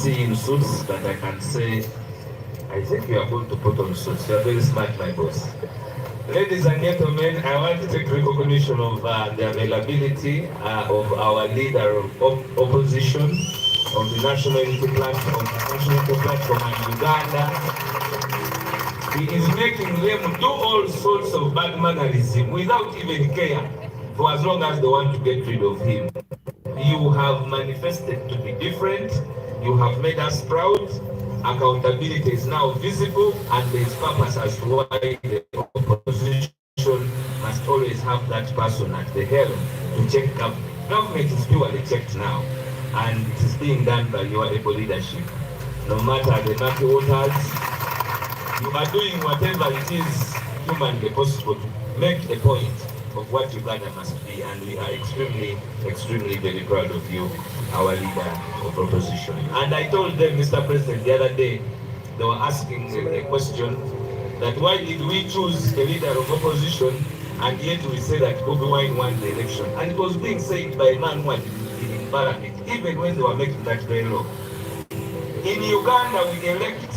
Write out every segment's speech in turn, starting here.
see in suits that I can say, I think you are going to put on suits. You are very smart, my boss. Ladies and gentlemen, I want to take recognition of the availability of our leader of opposition of the National Unity Platform, in Uganda. He is making them do all sorts of bad mannerism without even care, for as long as they want to get rid of him. You have manifested to be different. You have made us proud. Accountability is now visible, and there is purpose as to why the opposition must always have that person at the helm to check government. Government is purely checked now, and it is being done by your able leadership. No matter the murky waters, you are doing whatever it is humanly possible to make a point of what Uganda must be, and we are extremely, extremely very proud of you, our leader of opposition. And I told them, Mr. President, the other day, they were asking a question that why did we choose a leader of opposition and yet we say that Bobi Wine won the election? And it was being said by a man who had been in Parliament, even when they were making that very law. In Uganda, we elect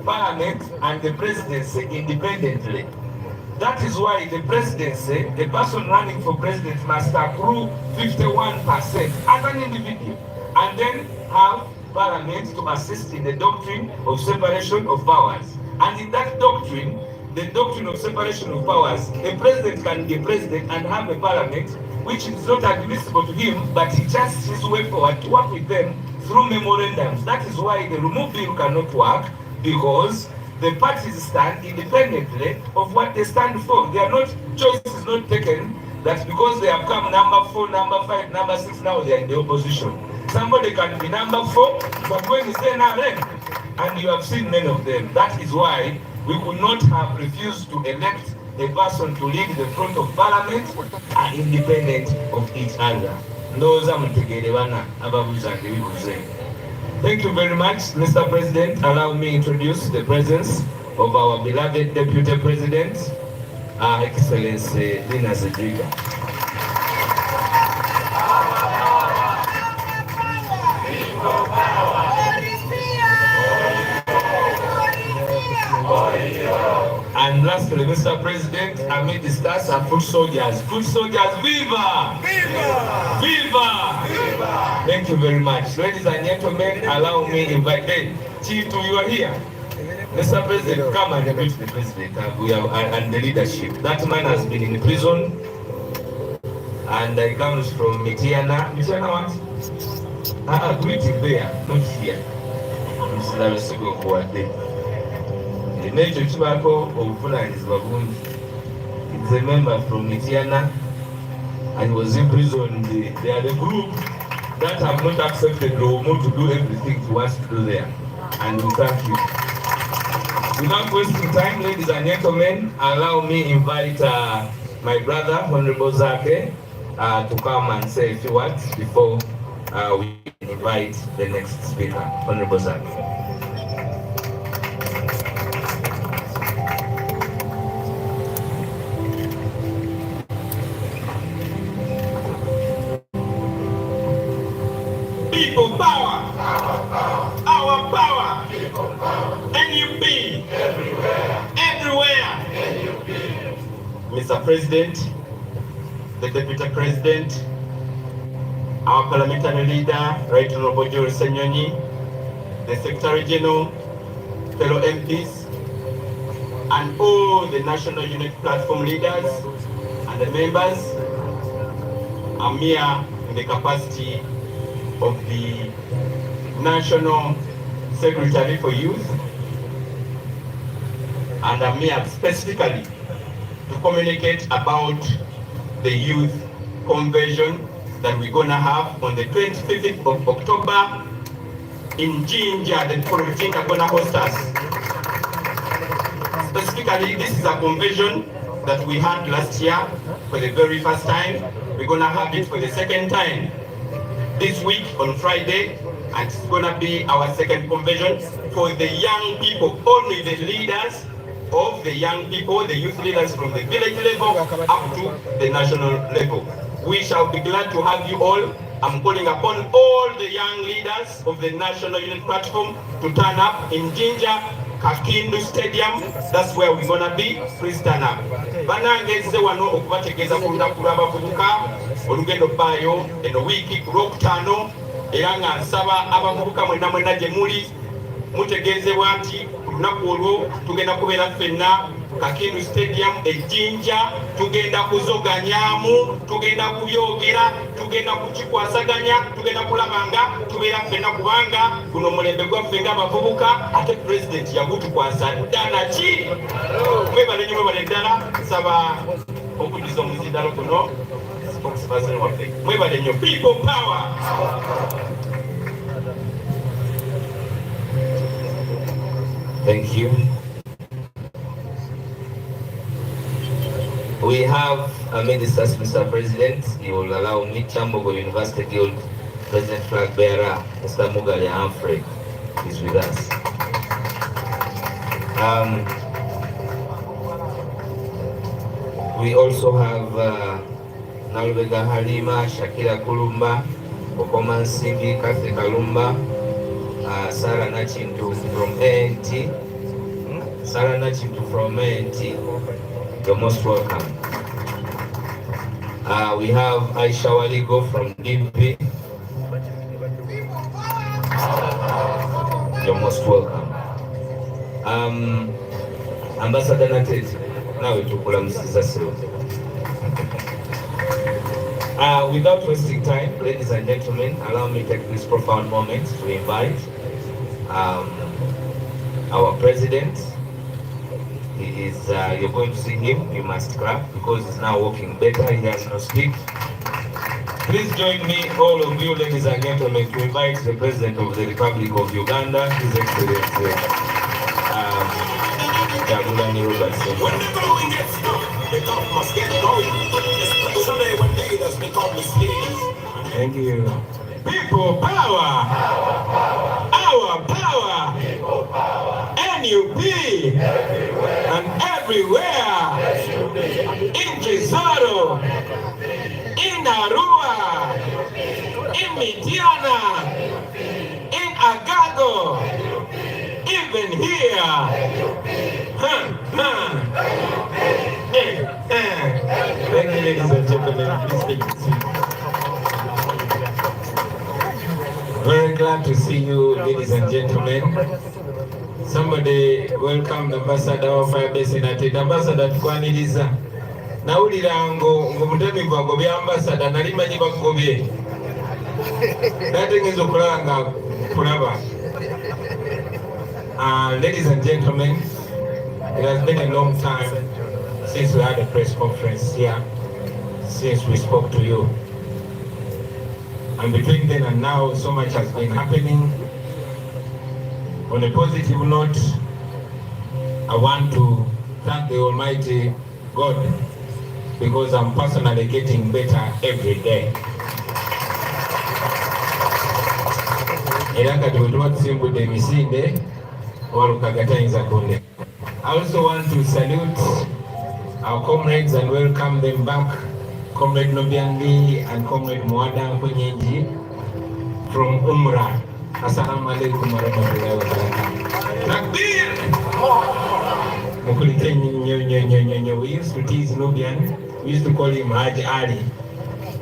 Parliament and the presidency independently. That is why the presidency, the person running for president must accrue 51% as an individual, and then have Parliament to assist in the doctrine of separation of powers. And in that doctrine, the doctrine of separation of powers, a president can be a president and have a Parliament which is not admissible to him, but he just his way forward to work with them through memorandums. That is why the remove bill cannot work, because the parties stand independently of what they stand for. They are not, choice is not taken that because they have come number 4, number 5, number 6, now they are in the opposition. Somebody can be number 4, but when is there now then? And you have seen many of them. That is why we could not have refused to elect a person to lead the front of Parliament are independent of each other. Thank you very much, Mr. President. Allow me to introduce the presence of our beloved Deputy President, Her Excellency Lina Zedriga. And lastly, Mr. President, amid the stars are foot soldiers. Foot soldiers, viva! Viva! Viva! Viva! Thank you very much. Ladies and gentlemen, allow me to invite them. Chief, you are here. Mr. President, come and greet the President and the leadership. That man has been in prison, and he comes from Mitiana. Mitiana what? Greet him there, not here. Mr. President, who are there. The major Chibako of Fulani is Babundi. It's a member from Mitiana and was imprisoned. They are the group that have not accepted Lomo to do everything he wants to do there. And we thank you. Without wasting time, ladies and gentlemen, allow me to invite my brother, Honorable Zake, to come and say a few words before we invite the next speaker, Honorable Zake. People power, our power, NUP, everywhere. Mr. President, the Deputy President, our parliamentary leader, Right Honorable Joel Senyonyi, the Secretary General, fellow MPs, and all the National Unity Platform leaders and the members. I'm here in the capacity of the National Secretary for Youth, and I'm here specifically to communicate about the youth convention that we're gonna have on the 25th of October in Jinja. The people of Jinja are gonna host us. Specifically, this is a convention that we had last year for the very first time. We're gonna have it for the second time this week on Friday, and it's gonna be our second convention for the young people, only the leaders of the young people, the youth leaders from the village level up to the national level. We shall be glad to have you all I'm calling upon all the young leaders of the National Unity Platform to turn up in Jinja, Kakindu Stadium. That's where we're gonna be. Please turn up. Banangeze wano okubategeeza ku lunaku lw'abavubuka olugendo baayo eno wiiki ku Lwokutaano, era nga nsaba abavubuka mwenna gye muli mutegeezebwa nti ku lunaku olwo tugenda kubeera ffenna Kakindu Stadium ejjinja, tugenda kuzoganyaamu, tugenda kubyogera, tugenda kukikwasaganya, tugenda kulaba nga tubeera ffenna, kubanga guno omulembe gwaffe ng'abavubuka ate President yagutukwasa ddala ki. Mwebale nnyo, mwebale ddala. Nsaba okuddiza omuzindalo guno spokesperson waffe. Mwebale nnyo. People power. Thank you. We have Ministers, Mr. President. You will allow me, Chambogo University Guild President Flag Bearer, Mr. Mugali Humphrey, is with us. We also have Nalubega Halima, Shakira Kulumba, Okoman Sibi, Kathy Kalumba, Sarah Nachintu from ANT. Sarah Nachintu from ANT. You're most welcome. We have Aisha Waligo from DP. You're most welcome. Ambassador Natet, now we took without wasting time, ladies and gentlemen, allow me to take this profound moment to invite our president. He is, you're going to see him, you must clap because he's now walking better, he has no stick. Please join me, all of you, ladies and gentlemen, to invite the President of the Republic of Uganda, His Excellency Jagulani Robertson. When the going gets started, the talk must get going. Someday one day that's become the stage. Thank you. People power! Our power! NUP! And everywhere! In Kisaro! In Arua! In Midiana! In Agago! Even here! Thank you, ladies and gentlemen. Please take a seat. Very glad to see you, ladies and gentlemen. Somebody welcome the ambassador of Firebase United. Ambassador tukwaniriza. Nawulira ng'omutamivu agobye ambassador nali manyi bagobye. Nategeeza okulaba nga kulaba. Ladies and gentlemen, it has been a long time since we had a press conference here, since we spoke to you. And between then and now, so much has been happening. On a positive note, I want to thank the Almighty God because I'm personally getting better every day. I also want to salute our comrades and welcome them back, Comrade Nobiangi and Comrade Mwada Kwenyeji from Umrah. Assalamu alaikum warahmatullahi wabarakatuh. Takbir! We used to tease Nubian, we used to call him Haji Ali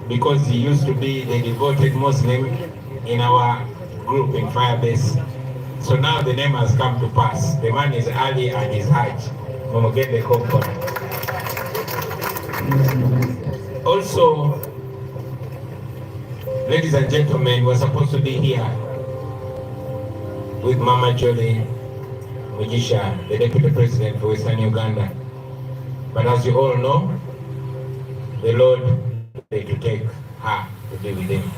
because he used to be the devoted Muslim in our group in Firebase. So now the name has come to pass. The man is Ali and his Hajj. Also, ladies and gentlemen, we're supposed to be here with Mama Jolie Mugisha, the Deputy President for Western Uganda. But as you all know, the Lord had to take her to be with him.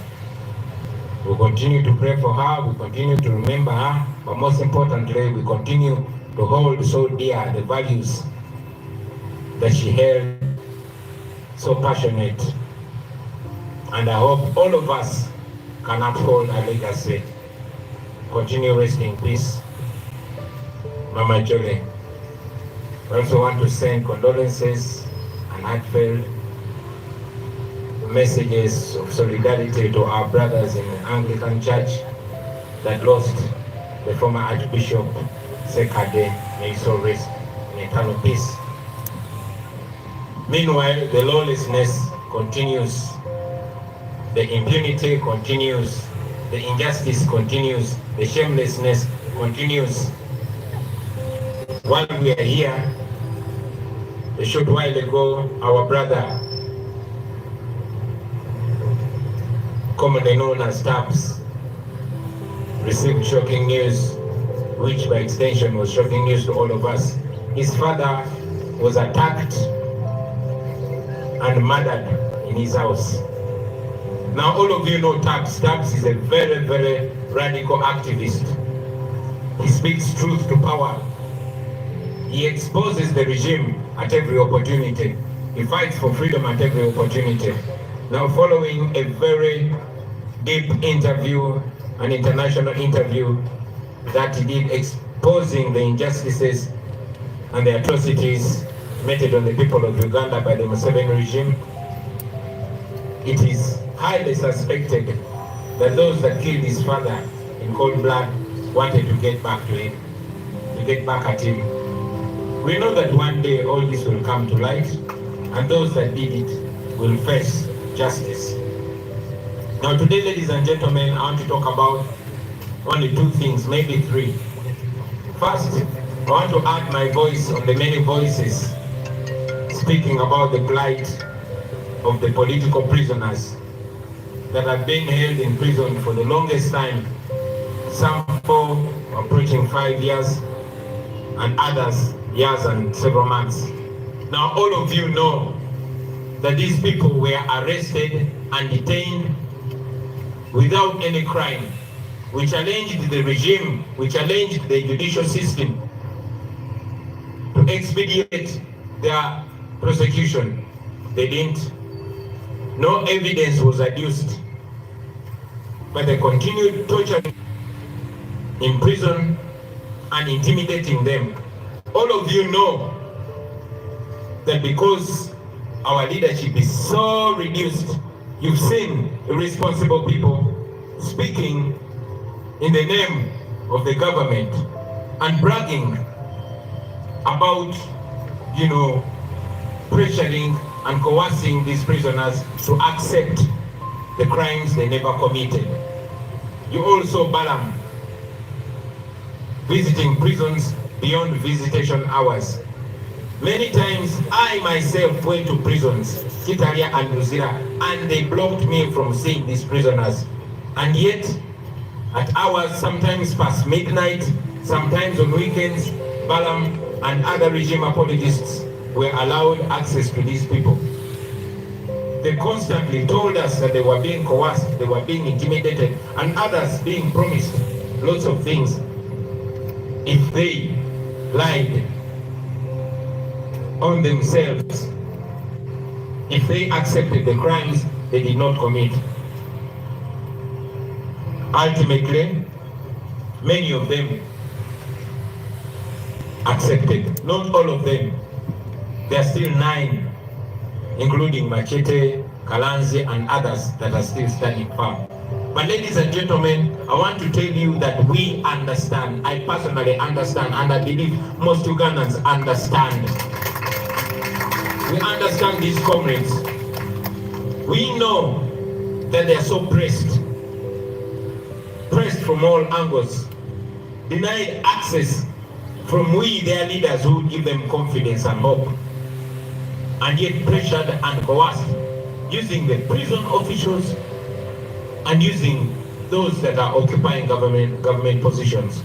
We continue to pray for her, we continue to remember her, but most importantly, we continue to hold so dear the values that she held so passionate. And I hope all of us can uphold her legacy. Continue resting in peace, Mama Jolie. I also want to send condolences and heartfelt messages of solidarity to our brothers in the Anglican Church that lost the former Archbishop Sekade. May his soul rest in eternal peace. Meanwhile, the lawlessness continues, the impunity continues, the injustice continues, the shamelessness continues. While we are here, a short while ago, our brother, commonly known as Taps, received shocking news, which by extension was shocking news to all of us. His father was attacked and murdered in his house. Now all of you know Taps. Taps is a very, very radical activist. He speaks truth to power. He exposes the regime at every opportunity. He fights for freedom at every opportunity. Now following a very deep interview, an international interview that he did exposing the injustices and the atrocities meted on the people of Uganda by the Museveni regime, it is highly suspected that those that killed his father in cold blood wanted to get back to him, to get back at him. We know that one day all this will come to light, and those that did it will face justice. Now today, ladies and gentlemen, I want to talk about only two things, maybe three. First, I want to add my voice on the many voices speaking about the plight of the political prisoners that have been held in prison for the longest time, some for approaching 5 years, and others years and several months. Now all of you know that these people were arrested and detained without any crime. We challenged the regime, we challenged the judicial system to expedite their prosecution. They didn't. No evidence was adduced, but they continued torturing, in prison, and intimidating them. All of you know that because our leadership is so reduced, you've seen irresponsible people speaking in the name of the government and bragging about, pressuring and coercing these prisoners to accept the crimes they never committed. You also Balaam visiting prisons beyond visitation hours. Many times I myself went to prisons, Kitalia and Luzira, and they blocked me from seeing these prisoners. And yet, at hours sometimes past midnight, sometimes on weekends, Balaam and other regime apologists were allowed access to these people. They constantly told us that they were being coerced, they were being intimidated, and others being promised lots of things if they lied on themselves, if they accepted the crimes they did not commit. Ultimately, many of them accepted, not all of them. There are still 9, including Machete, Kalanzi, and others that are still standing firm. But ladies and gentlemen, I want to tell you that we understand, I personally understand, and I believe most Ugandans understand. We understand these comrades. We know that they are so pressed from all angles, denied access from we, their leaders, who give them confidence and hope, and yet pressured and coerced, using the prison officials and using those that are occupying government positions.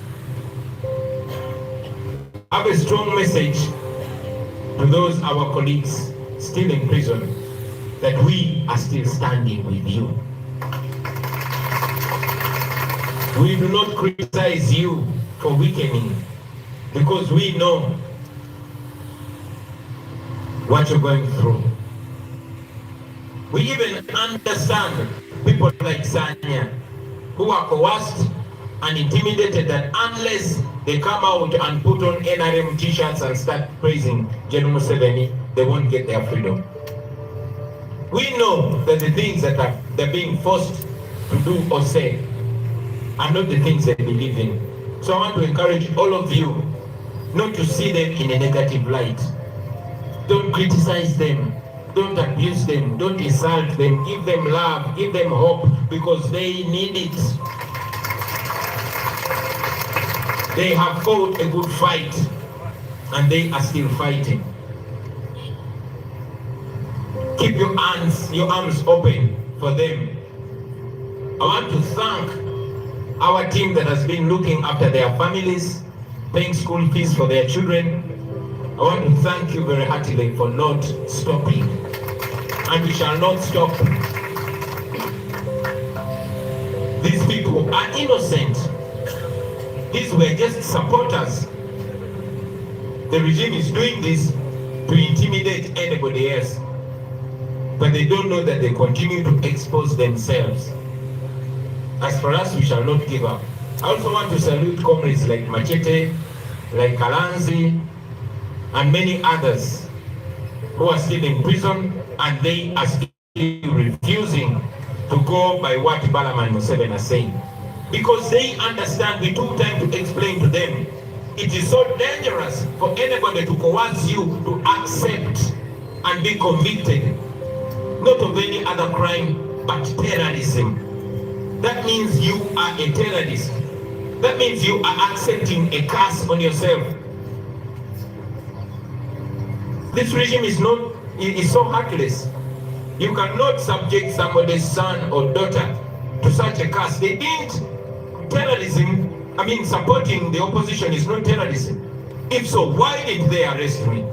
I have a strong message to those our colleagues still in prison, that we are still standing with you. We do not criticize you for weakening, because we know what you're going through. We even understand people like Sanya, who are coerced and intimidated, that unless they come out and put on NRM t-shirts and start praising General Museveni, they won't get their freedom. We know that the things that they're being forced to do or say are not the things they believe in. So I want to encourage all of you not to see them in a negative light. Don't criticize them. Don't abuse them. Don't insult them. Give them love. Give them hope, because they need it. They have fought a good fight, and they are still fighting. Keep your arms open for them. I want to thank our team that has been looking after their families, paying school fees for their children. I want to thank you very heartily for not stopping, and we shall not stop. These people are innocent. These were just supporters. The regime is doing this to intimidate anybody else, but they don't know that they continue to expose themselves. As for us, we shall not give up. I also want to salute comrades like Machete, like Kalanzi, and many others who are still in prison, and they are still refusing to go by what Balaman Museveni is saying. Because they understand, we took time to explain to them, it is so dangerous for anybody to coerce you to accept and be convicted, not of any other crime, but terrorism. That means you are a terrorist. That means you are accepting a curse on yourself. This regime is so heartless. You cannot subject somebody's son or daughter to such a curse. They didn't. Terrorism, supporting the opposition is not terrorism. If so, why did they arrest me?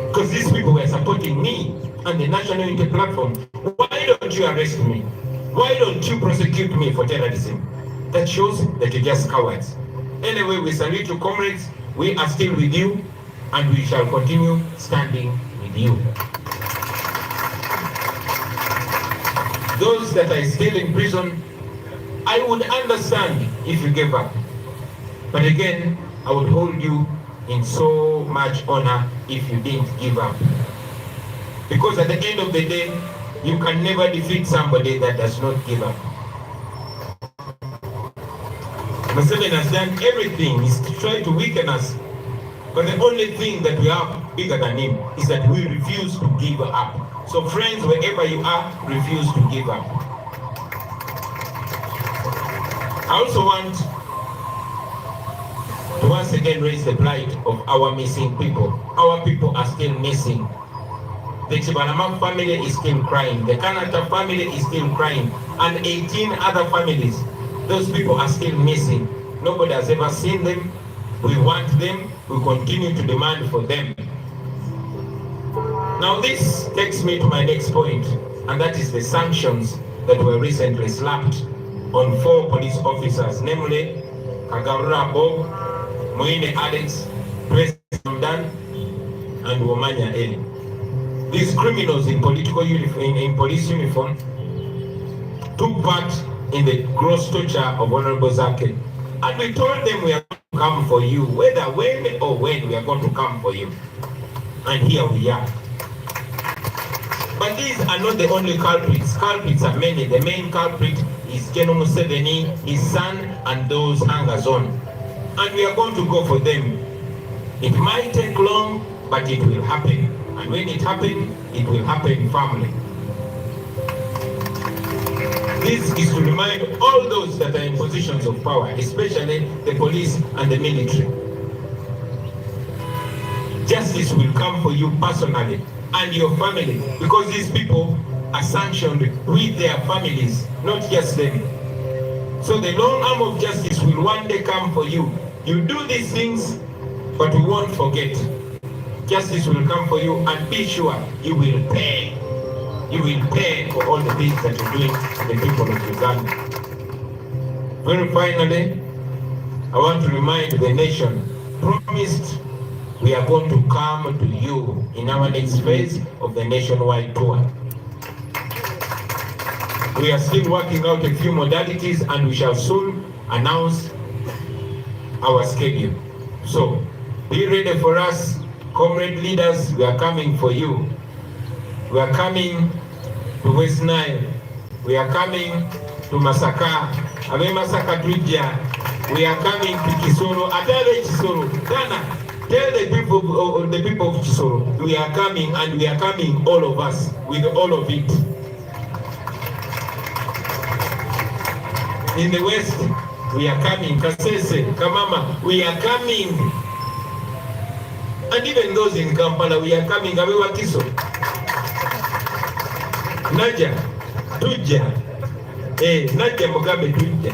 Because these people were supporting me and the National Unity Platform. Why don't you arrest me? Why don't you prosecute me for terrorism? That shows that you're just cowards. Anyway, we salute you, comrades. We are still with you, and we shall continue standing with you. Those that are still in prison, I would understand if you gave up. But again, I would hold you in so much honor if you didn't give up. Because at the end of the day, you can never defeat somebody that does not give up. Museveni has done everything is to try to weaken us. But the only thing that we have bigger than him is that we refuse to give up. So friends, wherever you are, refuse to give up. I also want to once again raise the plight of our missing people. Our people are still missing. The Chibalama family is still crying. The Kanata family is still crying. And 18 other families. Those people are still missing. Nobody has ever seen them. We want them. We continue to demand for them. Now this takes me to my next point, and that is the sanctions that were recently slapped on 4 police officers, namely Kagaura Bob, Moine Alex, President Dan, and Womanya Eli. These criminals in police uniform took part in the gross torture of Honorable Zake. And we told them we are going to come for you, whether when or when we are going to come for you. And here we are. But these are not the only culprits. Culprits are many. The main culprit is General Museveni, his son, and those hangers on. And we are going to go for them. It might take long, but it will happen. And when it happens, it will happen firmly. This is to remind all those that are in positions of power, especially the police and the military. Justice will come for you personally and your family, because these people are sanctioned with their families, not just them. So the long arm of justice will one day come for you. You do these things, but we won't forget. Justice will come for you, and be sure you will pay. You will pay for all the things that you're doing to the people of Uganda. Very finally, I want to remind the nation, promised we are going to come to you in our next phase of the nationwide tour. We are still working out a few modalities, and we shall soon announce our schedule. So, be ready for us, comrade leaders, we are coming for you. We are coming to West Nile. We are coming to Masaka. Abe Masaka Tujja. We are coming to Kisoro. Atale Kisoro. Dana, tell the people of Kisoro. We are coming, and we are coming, all of us, with all of it. In the West, we are coming. Kasese, Kamama, we are coming. And even those in Kampala, we are coming. Abe Wakiso. Naja, Tujja. Naja Mugabe Tujja.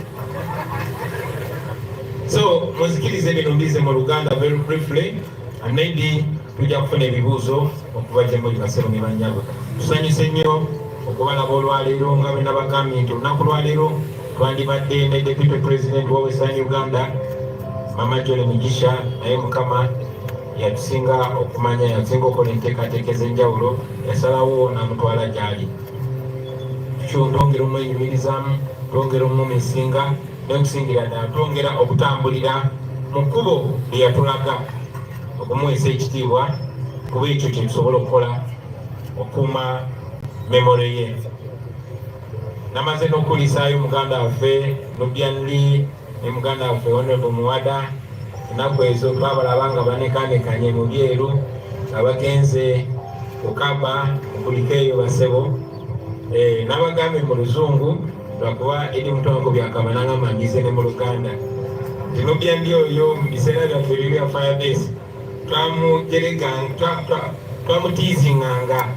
So, muzikirize binumbize mu Uganda very briefly, and maybe tujja kufuna ebibuuzo okubajja mu kasero ne banyabo. Tusanyuse nnyo okubalaba olwaleero nga bwe nabagambye nti olunaku lwaleero twandibadde ne Deputy President wa Western Uganda, Mama Jole Mugisha, naye Mukama yatusinga okumanya, yasinga okukola enteekateeka ez'enjawulo, yasalawo n'amutwala gy'ali. Twongera omwenyumirizaamu, twongera omumesinga, n'okusingira ddala twongera okutambulira mu kkubo lye yatulaga okumuweesa ekitiibwa, kuba ekyo kye tusobola okukola okuuma memore ye. Namaze n'okulisaayo muganda waffe Nubianli ne muganda waffe Honorable Muwada, ennaku ezo twabalaba nga banekanekanye mu byeru nga bagenze kukaba okuliko eyo basebo. Nabagambe mu Luzungu lwakuba eri mutongo byakabananga mangize ne mu Luganda. Nubianli oyo mu biseera byaffe ebya Firebase twamutiizinganga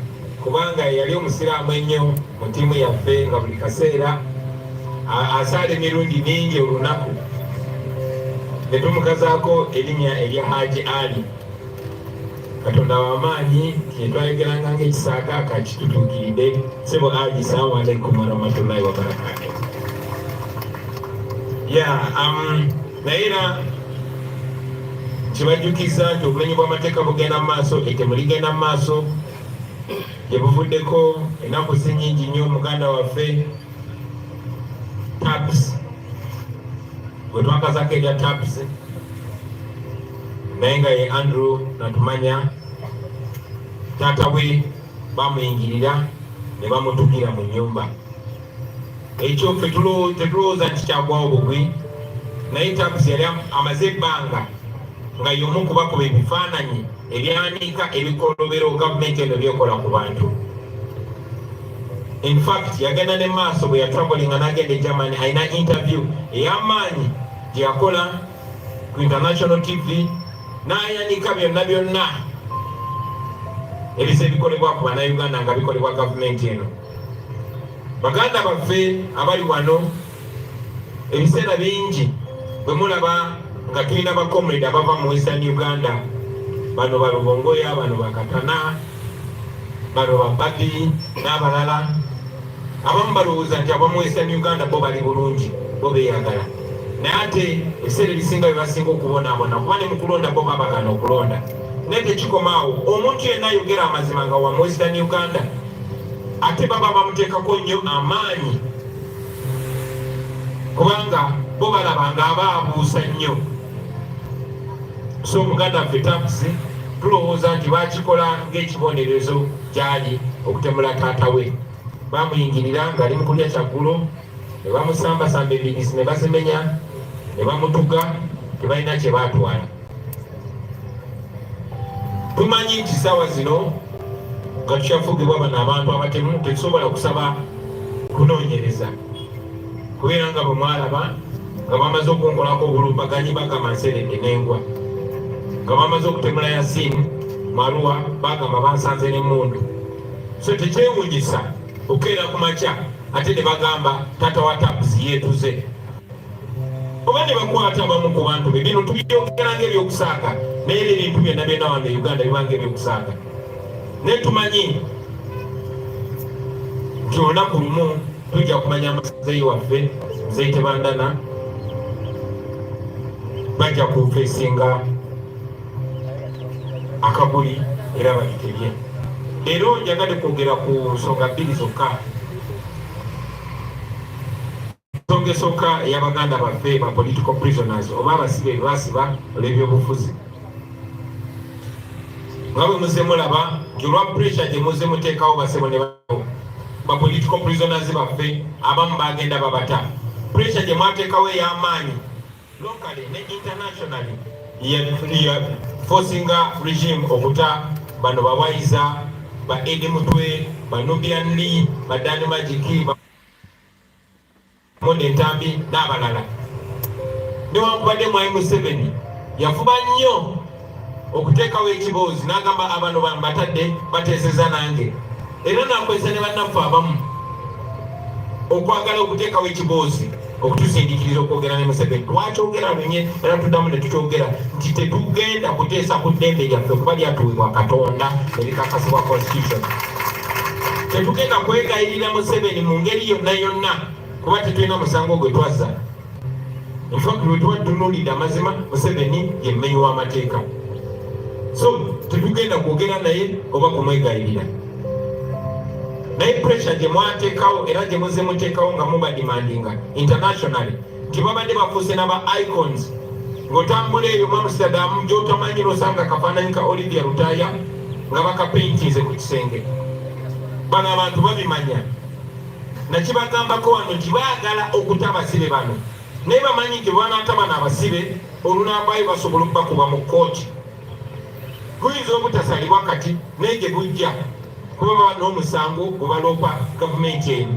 kubanga yali omusiraamu ennyo mu ttiimu yaffe, nga buli kaseera asaala emirundi mingi olunaku. Ne tumukazaako erinnya erya Haji Ali. Katonda w'amaanyi kyetwayogeranga ng'ekisaaka kakitutuukiridde. Ssebo Haji, salaamu alaikum warahmatullahi wabarakatuh. Naye era kibajjukiza nti obumenyi bw'amateeka bugenda mu maaso, ettemu ligenda mu maaso. Gye buvuddeko ennaku si nnyingi nnyo muganda waffe TAPS, bwe twakazaako erya TAPS, naye nga ye Andrew Natumanya, taata we bamuyingirira ne bamutukira mu nnyumba. Ekyo ffe tetulowooza nti kyagwawo bugwi, naye TAPS yali amaze ebbanga nga y'omu kubakuba ebifaananyi ebyanika ebikolobero gavumenti eno byekola ku bantu. In fact, yagenda ne maaso bwe yatravelinga n'agenda e Germany, alina interview ey'amaanyi gye yakola ku International TV, n'ayanika byonna ebisa ebikolebwa ku bannayuganda nga bikolebwa gavumenti eno. Baganda baffe abali wano, ebiseera bingi bwe mulaba nga tulina bakomrade abava mu Western Uganda, bano balubongoya, bano bakatana, bano babadi n'abalala, abamu balowooza nti abamu Western Uganda bo bali bulungi, bo beeyagala. Naye ate ebiseera ebisinga bye basinga okubonaabona kuba ne mu kulonda bo babagana okulonda. Naye tekikomaawo, omuntu yenna ayogera amazima nga wa mu Western Uganda, ate baba bamuteekako nnyo amaanyi kubanga bo balaba nga abaabuusa nnyo. So muganda waffe TAPS tulowooza nti bakikola ng'ekibonerezo gyali okutemula taata we. Bamuyingirira ng'ali mu kulya kyaggulo, ne bamusambasamba ebigisi ne bazimenya, ne bamutuga, tebalina kye baatwala. Tumanyi nti ssaawa zino nga tukyafugibwa bano abantu abatemu, tetusobola kusaba kunoonyereza, kubeera nga bwe mwalaba nga bamaze okunkolako obulumbaganyi bagamba nseredde n'engwa, nga bamaze okutemula Yasiini Marua bagamba bansanze n'emmundu. So tekyewuunyisa okukeera ku makya ate ne bagamba taata wa TAPS yeetuze. Oba ne bakwata abamu ku bantu be, bino tubyogera ng'ebyokusaaka, naye era ebintu byonna byonna wano e Uganda bibanga ebyokusaaka. Naye tumanyi nti olunaku lumu tujja kumanya amazeyi waffe Muzeeyi Tebandana bajja kufeesinga akaguli era babitebye. Leero njagadde kwogera ku nsonga bbiri zokka. Ensonga esooka ey'abaganda baffe ba political prisoners oba abasibe basiba olw'ebyobufuzi ngawe muze mulaba nti olwa pressure gye muze muteekawo basebo ne ba political prisoners baffe abamu bagenda babata. Pressure gye mwateekawo ey'amaanyi locally ne internationally ya forcing regime okuta bano bawaiza ba Edi Mutwe ba Nubian Lee ba Dani Majiki ba Monde Ntambi n'abalala. Newankubadde Mwai Museveni yafuba nnyo okuteekawo ekiboozi n'agamba abantu batadde bateeseza nange, era nakozesa ne bannaffe abamu okwagala okuteekawo ekiboozi okutusindikiriza okwogera ne Museveni. Twakyogera lunye era tuddamu ne tukyogera nti tetugenda kuteesa ku ddembe lyaffe kuba lyatuweebwa Katonda ne likakasibwa constitution. Tetugenda kwegayirira Museveni mu ngeri yonna yonna kuba tetulina musango gwe twazza. In fact, we tuwa tunuulira mazima Museveni ye mmenyi w'amateeka. So tetugenda kwogera naye oba kumwegayirira. Naye pressure gye mwateekawo era gye muze muteekawo nga muba demandinga internationally nti babadde bafuuse n'aba icons ng'otambula eyo mu Amsterdam gy'otamanyi n'osanga kafaananyi ka Olivia Lutaya nga bakapaintinze ku kisenge. Bano abantu babimanya nakibagambako wano nti baagala okuta abasibe bano naye bamanyi nti bwanaata bano abasibe olunambayo basobola okubakuba mu kkooti. Guyinza obutasalibwa kati naye gye bujja kuba baba n'omusango gubaloopa gavumenti eno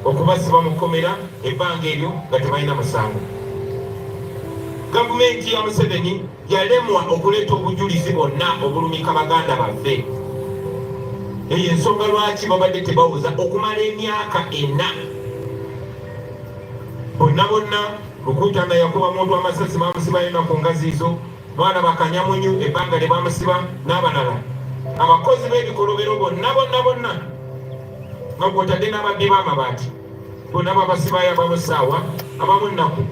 okubasiba mu kkomera ebbanga eryo nga tebalina musango. Gavumenti ya Museveni yalemwa okuleeta obujulizi bwonna obulumika baganda baffe. Eyo ensonga lwaki babadde tebawuza okumala emyaka 4. Bonna Lukutana yakuba muntu amasasi bamusiba yonna ku ngazi izo, mwana bakanyamunyu ebbanga lye bamusiba n'abalala. Abakozi b'ebikolobero bonna nga kwotadde n'ababbi b'amabaati bonna babasibayo abamu ssaawa abamu nnaku.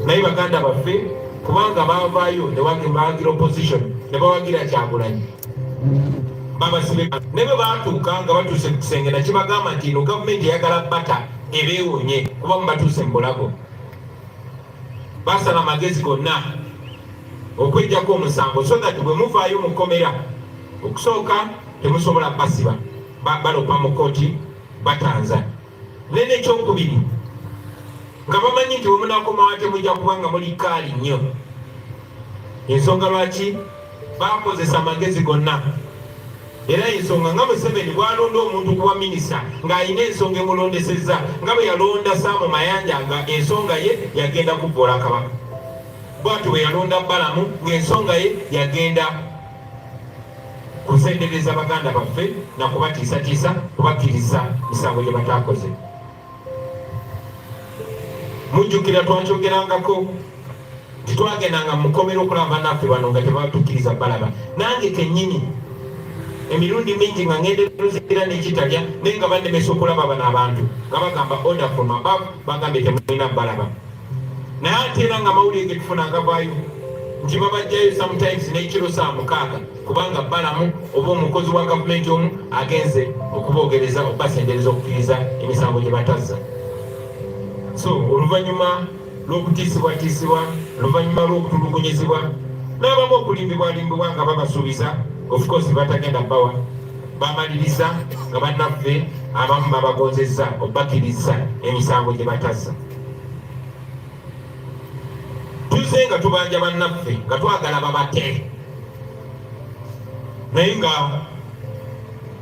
Naye baganda baffe kubanga baavaayo ne bawagira opposition ne bawagira Kyagulanyi babasibe ne bwe baatuuka nga batuuse ku kisenge nakibagamba nti ino gavumenti eyagala bata ebeewonye kuba mubatuuse mu bulago. Basala amagezi gonna okwejjako omusango so that bwe muvaayo mu kkomera okusooka temusobola basiba balopa mu kkooti batanza. Nene ekyokubiri nga bamanyi nti bwe munaakomawo temujja kuba nga muli kaali nnyo. Ensonga lwaki bakozesa amagezi gonna era ensonga nga Museveni bw'alonda omuntu kuba minisita ng'alina ensonga emulondesezza nga bwe yalonda Saamu Mayanja nga ensonga ye yagenda kubboola Kabaka. Bw'atyo bwe yalonda Balamu ng'ensonga ye yagenda kusendereza baganda baffe na kubatiisatiisa kubakkiriza misango gye bataakoze. Mujjukira twakyogerangako nti twagendanga mu kkomera okulaba naffe bano nga tebatukkiriza balaba. Nange kennyini emirundi mingi nga ngenderozera n'ekitalya naye nga bannemesa okulaba bano abantu nga bagamba order from above bagambye temulina balaba. Naye ate era nga mawulire ge tufuna agavaayo nti babajjayo sometimes n'ekiro 6 kubanga Balamu oba omukozi wa gavumenti omu agenze okuboogereza okubasendereza okukkiriza emisango gye batazza. So oluvannyuma lw'okutiisibwatiisibwa, oluvannyuma lw'okutulugunyizibwa n'abamu okulimbibwalimbibwa nga babasuubiza of course batagenda bawa bamaliriza nga bannaffe abamu babagonzezza okubakkiriza emisango gye batazza. Tuze nga tubanja bannaffe nga twagala babate naye nga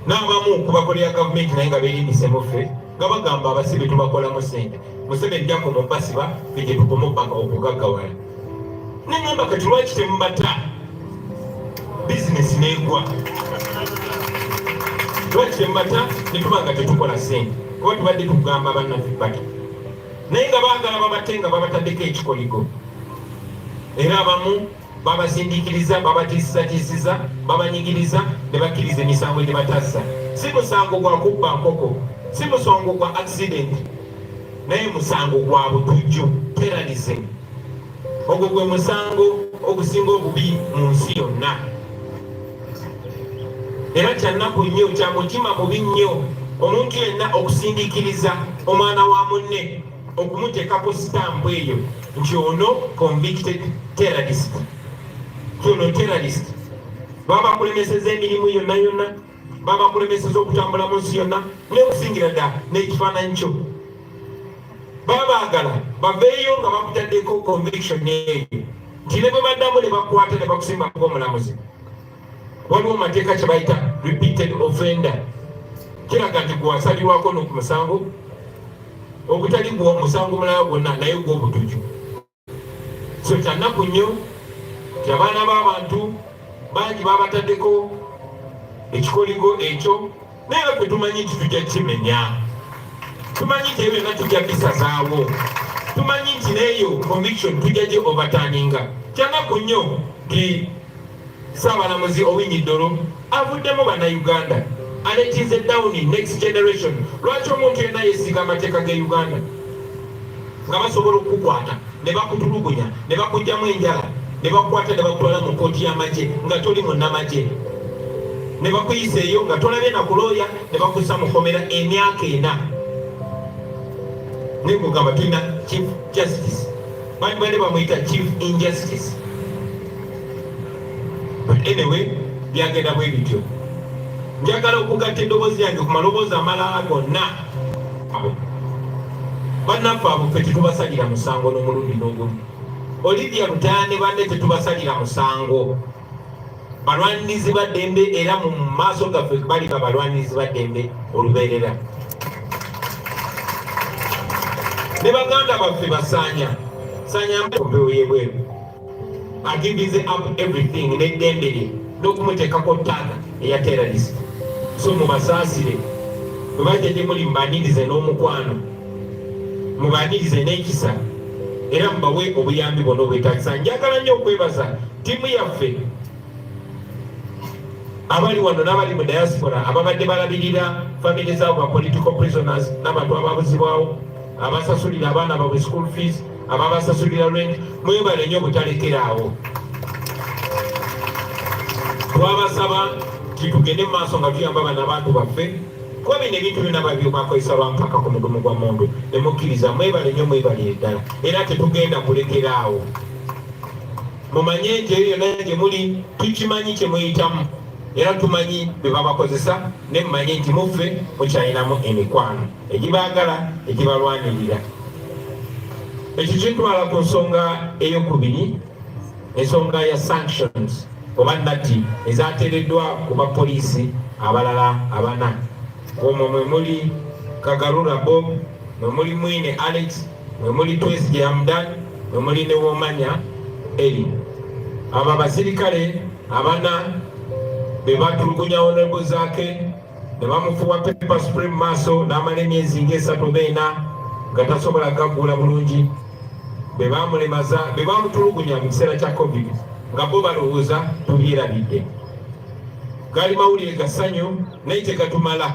n'abamu kubakolera gavumenti naye nga beerimisemuffe nga bagamba abasibe tubakolamu ssente. Museveni jako mubasiba fije tukomobanga okugaggawala. Nengamba kati lwaki temubata bizinesi negwa? Lwaki temubata netubanga tetukola ssente kuba tubadde tugamba bannaffe bata naye nga baagala babate nga babataddeko ekikoligo. Era abamu babasindikiriza babatiisatiisiza babanyigiriza ne bakkiriza emisango gye batazza. Si musango gwa kubba nkoko, si musango gwa accident, naye musango gwa butujju terrorism. Ogwo gwe musango ogusinga obubi mu nsi yonna. Era kyannaku nnyo kya mutima mubi nnyo omuntu yenna okusindikiriza omwana wa munne okumuteekako sitampu eyo nti ono convicted terrorist. kyono terrorist baba kulemeseza emirimu yonna yonna baba kulemeseza okutambula mu nsi yonna n'okusingira ddala n'ekifaananyi kyo babaagala baveeyo nga bakutaddeko conviction eyo nti ne bwe baddamu ne bakwata ne bakusimbako omulamuzi. Waliwo mateeka kye bayita repeated offender, kiraga nti gwe wasalirwako n'oku musango ogutali gwe omusango mulala gwonna naye gw'obutuju. So kyannaku nnyo nti abaana b'abantu bangi babataddeko ekikoligo ekyo, naye ffe tumanyi nti tujja kimenya, tumanyi nti ebyo byonna tujja bisazaawo, tumanyi nti neeyo conviction tujja gye overturninga. Kyannaku nnyo nti Saabalamuzi Owiny Dollo avuddemu bannayuganda aleetize down next generation. Lwaki omuntu yenna yeesiga amateeka ge Uganda nga basobola okukwata ne bakutulugunya ne bakugyamu enjala ne bakwata ne bakutwala mu kooti y'amagye nga toli munnamagye, ne bakuyisa eyo nga tolabye na kulooya ne bakussa mu komera emyaka 4 ne kugamba tulina chief justice, bandi bane bamuyita chief injustice. But anyway, byagenda bwe bityo. Njagala okugatta eddoboozi yange ku maloboozi amalala gonna. Bannaffe abo ffe tetubasalira musango n'omulundi n'ogumu. Olivia Lutaya ne banne tetubasalira musango. Balwanirizi ba ddembe era mu maaso gaffe bali balwanirizi ba ddembe olubeerera. Ne baganda baffe basaanya mpewo y'ebweru agivize up everything n'eddembe lye n'okumuteekako ttaaga eya terrorist. So mubasaasire, bwe bajja gye muli mubaanirize n'omukwano, mubaanirize n'ekisa era mubawe obuyambi bwonna obwetaagisa. Njagala nnyo okwebaza ttiimu yaffe abali wano n'abali mu diaspora ababadde balabirira family zaabo ba political prisoners n'abantu ababuzibwawo, abasasulira abaana baabwe school fees, ababasasulira rent. Mwebale nnyo butalekerawo. Twabasaba tugende mu maaso nga tuyamba bano abantu baffe kuba bino ebintu byonna bakozesa lwampaka ku mudumu gwa mundu. Ne mukkiriza mwebale nnyo, mwebale ddala era tetugenda kulekeraawo. Mumanye nti eyo yonna gye muli tukimanyi kye muyitamu era tumanyi bye babakozesa, ne mumanye nti muffe mukyalinamu emikwano egibaagala egibalwanirira. Ekyo kintwala ku nsonga ey'okubiri, ensonga ya sanctions oba nati ezateereddwa ku bapoliisi abalala 4. Omwo mwe muli Kagarura Bob, mwe muli Mwine Alex, mwe muli Twesigye Hamdan, mwe muli ne Womanya Eli. Abo abasirikale 4 be batulugunya Honorable Zaake ne bamufuwa pepper spray mu maaso n'amala emyezi nga 3 beena nga tasobola gaggula bulungi. Be bamulemaza, be bamutulugunya mu kiseera kya COVID nga bo balowooza tubyerabidde. Gaali mawulire ga ssanyu naye tegatumala.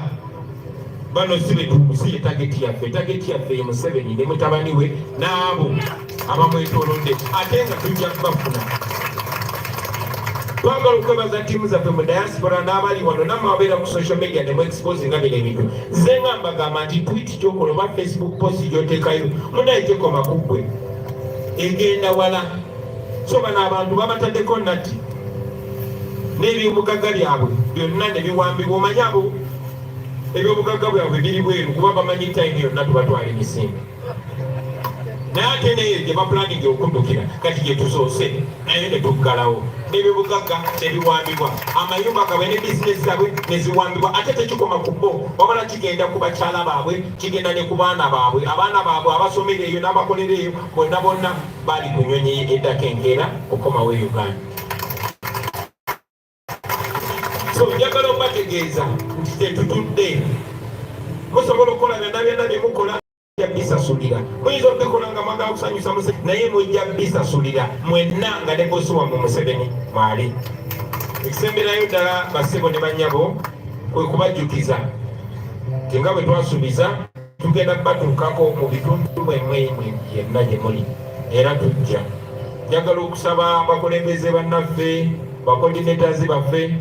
Bano si ye tageti yaffe. Tageti yaffe ye Museveni ne mutabani we n'abo abamwetoolodde ate nga tujja kubafuna. Twagala okwebaza ttiimu zaffe mu diaspora n'abali wano nammwe abeera ku social media ne mu expose nga bino ebintu. Nze nga mbagamba nti tweet gy'okola oba Facebook post gy'oteekayo munaye tekoma ku ggwe, egenda wala. So bano abantu babataddeko nati n'ebyobugagga byabwe byonna ne biwambibwa. Omanyi abo ebyobugagga bwabwe biri bweru kuba bamanyi time yonna tubatwala emisinde. Naye ate neyo gye bapulaninga okuddukira kati gye tusoose naye ne tuggalawo. N'ebyobugagga tebiwambibwa, amayumba gabwe ne bizinesi zaabwe ne ziwambibwa. Ate tekikoma ku bo, wabula kigenda ku bakyala baabwe, kigenda ne ku baana baabwe. Abaana baabwe abasomera eyo n'abakolera eyo bonna bonna bali ku nnyonyi eddako enkeera okukomawo e Uganda. So njagala okubategeeza nti tetutudde. Musobola okukola byonna byonna bye mukola bisasulira. Muyinza okubikola nga mwagala kusanyusa Museveni naye mujja bisasulira mwenna nga ne bosi wammwe Museveni mwali. Ekisemberayo ddala bassebo ne bannyabo kwe kubajjukiza nti nga bwe twasuubiza tugenda kubatuukako mu bitundu mwemwe yenna gye muli era tujja. Njagala okusaba abakulembeze bannaffe, bacoordinators baffe,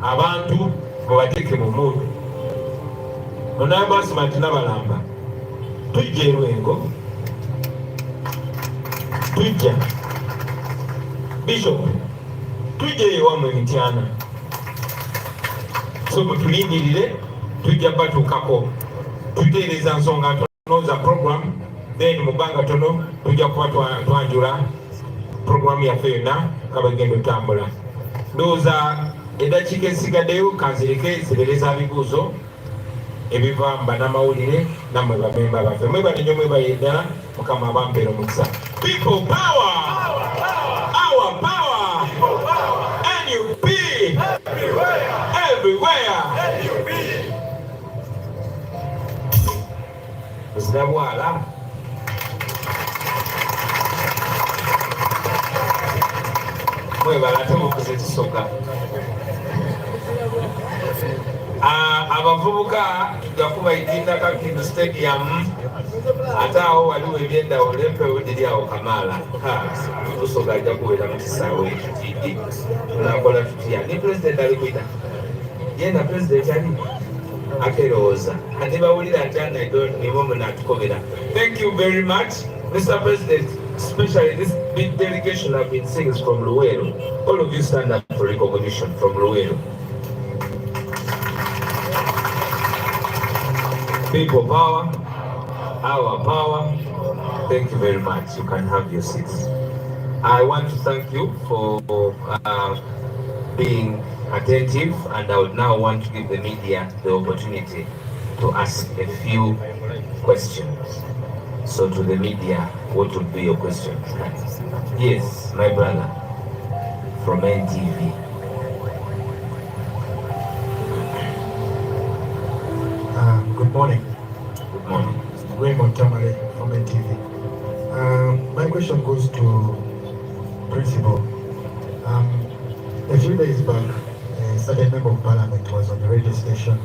abantu mubateeke mu mundu munaabasima tinabalamba. Tujja e Lwengo, tujja Bishop tujje ewammwe emityana so mutulindirire tujja batuukako tuteereza nsonga ntono za program then mu bbanga tono tujja kuba twanjula program yaffe yonna nga bagenda otambula ndowooza eddakiika esigaddeyo kanzireke zibereza bibuuzo ebiva mu bannamawulire nammwe bamemba baffe mwebale nnyo mwebaye ddala mukama abampeera omukisa. People power, our power, NUP everywhere. Zidabwala mwebale ate mukuze kisoka. Abavubuka tujja kubayitira Kakindu Stadium ate awo waliwo ebyendawulo empewo diri awo Kamala tusoga ajja kubeera mu kisaawe ekitidi tunakola tutya ni president ali kwita yena president ali akerowooza ate bawulira nti nibo munatukobera. Thank you very much Mr. President, especially this big delegation I've been seeing is from Luweero. All of you stand up for recognition from Luweero. People power, our power. Thank you very much. You can have your seats. I want to thank you for being attentive, and I would now want to give the media the opportunity to ask a few questions. So to the media, what would be your questions? Yes, my brother from NTV. Good morning. Good morning. Raymond Tamale from NTV. My question goes to Principal. A few days back, a certain member of parliament was on the radio station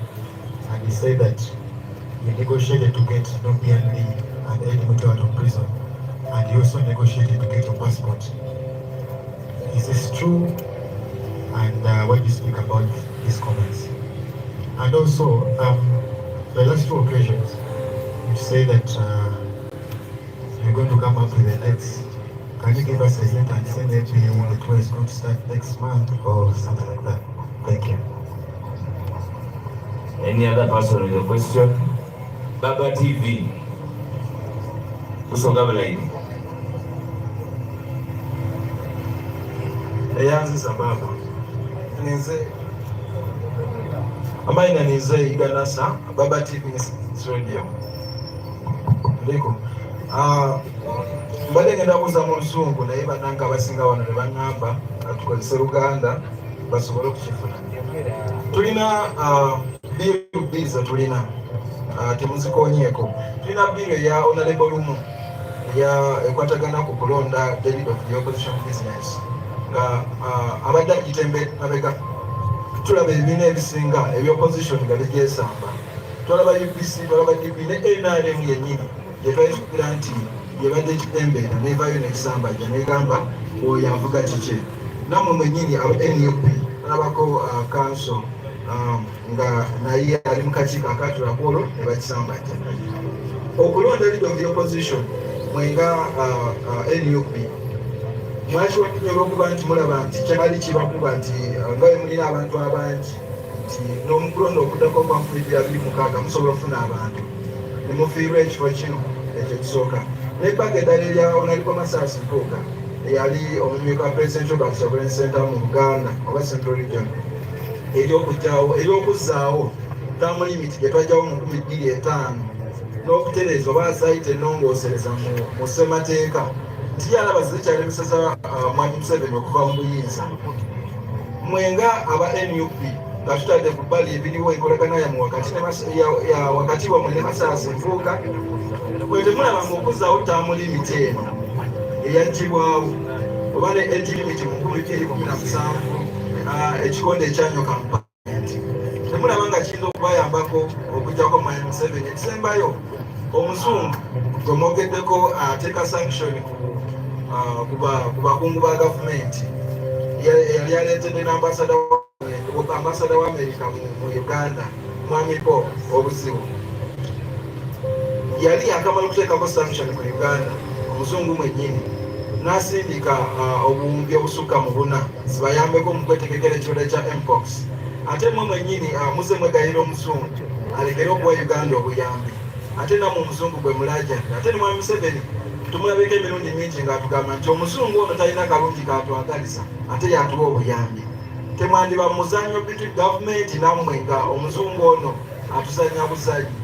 and he said that he negotiated to get Nombian Lee and Eddie Mutu out of prison, and he also negotiated to get your passport. Is this true? And what do you speak about these comments? And also, the last two occasions, you say that you're going to come up with the dates. Can you give us a hint and say maybe the tour is going to start next month or something like that? Thank you. Any other person with a question? Baba TV. Kusonga balaini. Eyanziza baba. Nize amaina nize Iganasa Baba TV Radio. Ndiko. Mbadde ngenda kuza mu Luzungu naye bannange abasinga wano ne bangamba atukozese Uganda basobole okukifuna. Tulina bill ze tulina temuzikonyeeko. Tulina bill ya Honorable Lumu ya ekwatagana ku kulonda David of the Opposition Business nga abadde agitembe mabega. Tulaba ebibiina ebisinga eby'opposition nga bigyesamba. Tulaba UPC, tulaba DP ne NRM yennyini gyetwayisukira nti yebadde ekitembeera neevaayo n'ekisambajja negamba oyo avuga kiki. Nammwe mwennyini aba NUP alabako council nga naye ali mu kakiiko akatulako olwo ne bakisambajja. Okulonda leader of the opposition mwenga NUP mwaki olw'okuba nti mulaba nti kyali kibakuba nti nga bwe mulina abantu abangi nti n'omukulonda okuddako kwamfulidira 26 musobola okufuna abantu ne mufiirwa ekifo kino ekyo kisooka. N'ebbaga eddala erya Honorable Masasi Mpuuga eyali omumyuka wa President Robert Kyagulanyi Ssentamu mu Buganda oba Central Region ery'okuzzaawo term limit gye twajjawo mu 2005 n'okutereeza oba sayite ennongoosereza mu ssemateeka nti yalaba zikyali bisasa Mwami Museveni okuva mu buyinza. Mwenga aba NUP nga tutadde ku bbali ebiriwo enkolagana yammwe wakati wammwe ne Masasi Mpuuga bwe temulaba mu okuzzaawo term limit eno eyaggibwawo oba ne age limit mu 2017 ekikonde ekyanyoka mu paalamenti temulaba nga kiyinza okubayambako okuggyako Mwami Museveni. Ekisembayo omuzungu gwe mwogeddeko ateeka sanction ku bakungu ba gavumenti yali aleetedde n'ambasada wa America mu Uganda Mwami Paul obuzibu yali akamala okuteekako sanction ku Uganda omuzungu mwennyini n'asindika obuwumbi obusukka mu 4 zibayambeko mu kwetegekera ekirwadde kya mpox. Ate mwe mwennyini muze mwegayira omuzungu alegere okuwa Uganda obuyambi. Ate namwe omuzungu gwe mulaajanira. Ate ne Mwami Museveni tumulabeko emirundi mingi ng'atugamba nti omuzungu ono talina kalungi katwagaliza ate yatuwa obuyambi. Temwandiba muzannyo between gavumenti nammwe nga omuzungu ono atuzanya buzanyi.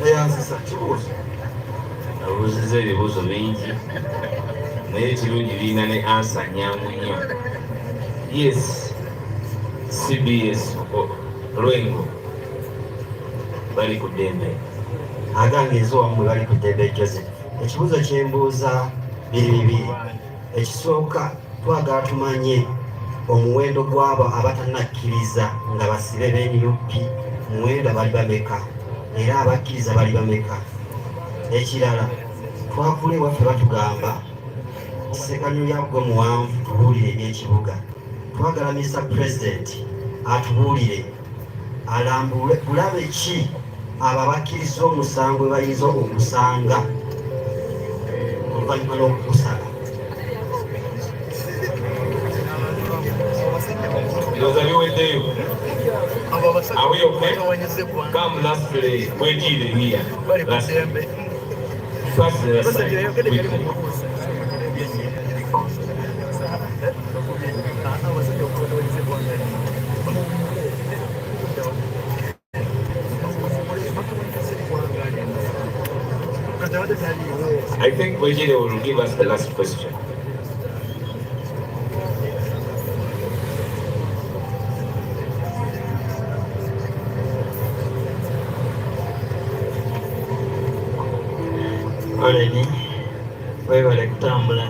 Eyanzisa kibuuzo. Abuuziza ebibuuzo bingi naye kirungi birina ne ansa nnyangu nnyo. Yes, CBS Lwengo bali ku ddembe. Agange ezowammwe bali ku ddembe Joseph. Ekibuuzo kye mbuuza biri bibiri. Ekisooka twagala tumanye omuwendo gw'abo abatanakkiriza nga basibe b'NUP muwendo bali bameka era abakkiriza bali bameka. Ekirala twakula ewaffe batugamba kisekanyo lyagwe muwanvu tubuulire ebyekibuga. Twagala Mr. President atubuulire alambule bulabe ki abo abakkiriza omusango we bayinza okusanga oluvannyuma lw'okukusala. Are we okay? Come lastly, we're here. First, I think Virginia will give us the last question. Oleni webale kutambula.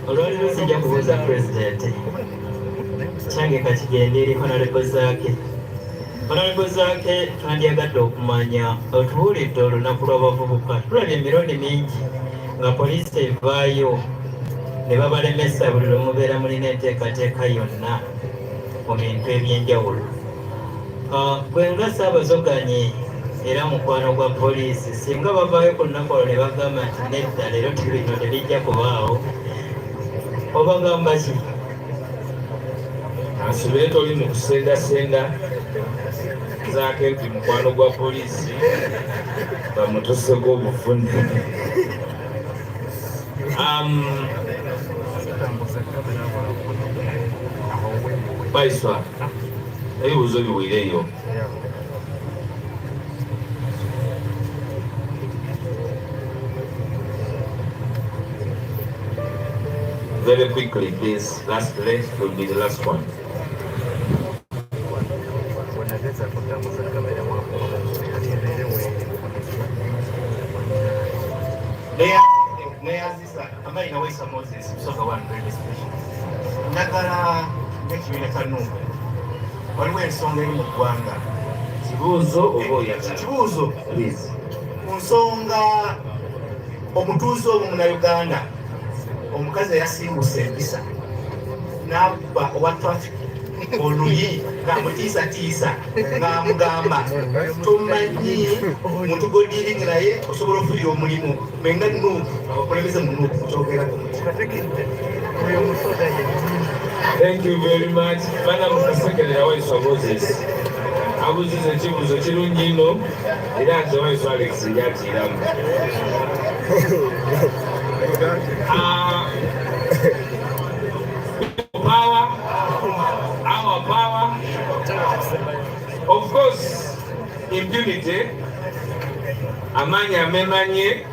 Olwaliro sijja kubuuza pulezidenti kyange kakigenda eri honorable zaake twandyagadde okumanya otubuulidde olunaku lw'abavubuka. Tulabye emirundi mingi nga poliisi evaayo ne babalemesa buli lwe mubeera mulina enteekateeka yonna mu bintu ebyenjawulo. Gwe nga Ssaabazoganye era mukwano gwa poliisi singa bavaayo ku lunaku olwo ne bagamba nti nedda leero tibino tebijja kubaawo obagamba ki? Asubire toli mu kusendasenda zaake nti mukwano gwa poliisi bamutuseko obufune. Baiswa ebibuuzo biwireyo. Very quickly, please. Last list will be the last one. Ndagala ekibiina kya Nuupu waliwo ensonga eri mu ggwanga. Kibuuzo oba oyagala? Kibuuzo Please. ku nsonga omutuuze omu Munnayuganda omukazi eyasimbuse empisa n'akuba owa traffic oluyi ng'amutiisatiisa ng'amugamba tomanyi muntu godiiringi naye osobola okufuya omulimu menga Nuupu abakulembeze mu Nuupu kyogerako muti. Thank you very much. Bana mukasekerera Waiswa Moses. Abuziza ekibuuzo kirungi nnyo era nze Waiswa Alex yakiiramu. Power, our power, of course, impunity, amanya memanye,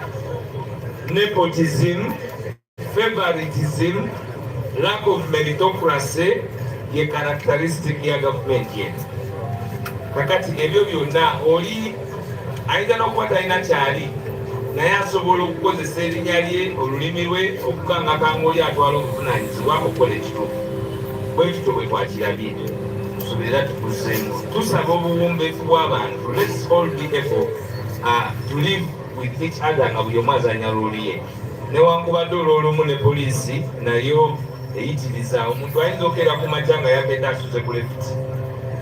nepotism, favoritism, lack of meritocracy, ye characteristic ya government yetu. Kakati ebyo byonna oli ayinza n'okuba talina kyali naye asobola okukozesa erinnya lye olulimi lwe okukangakanga oli atwala obuvunaanyizibwa okukola ekituufu. Bwe tutyo bwe twakirabye tusobera tukuseemu tusaba obuwumbeefu bw'abantu. Let's all be able to live with each other nga buli omu azanya looli ye. Newankubadde olw'olumu ne poliisi nayo eyitiriza omuntu ayinza okeera ku makya nga yagenda asuze ku lefiti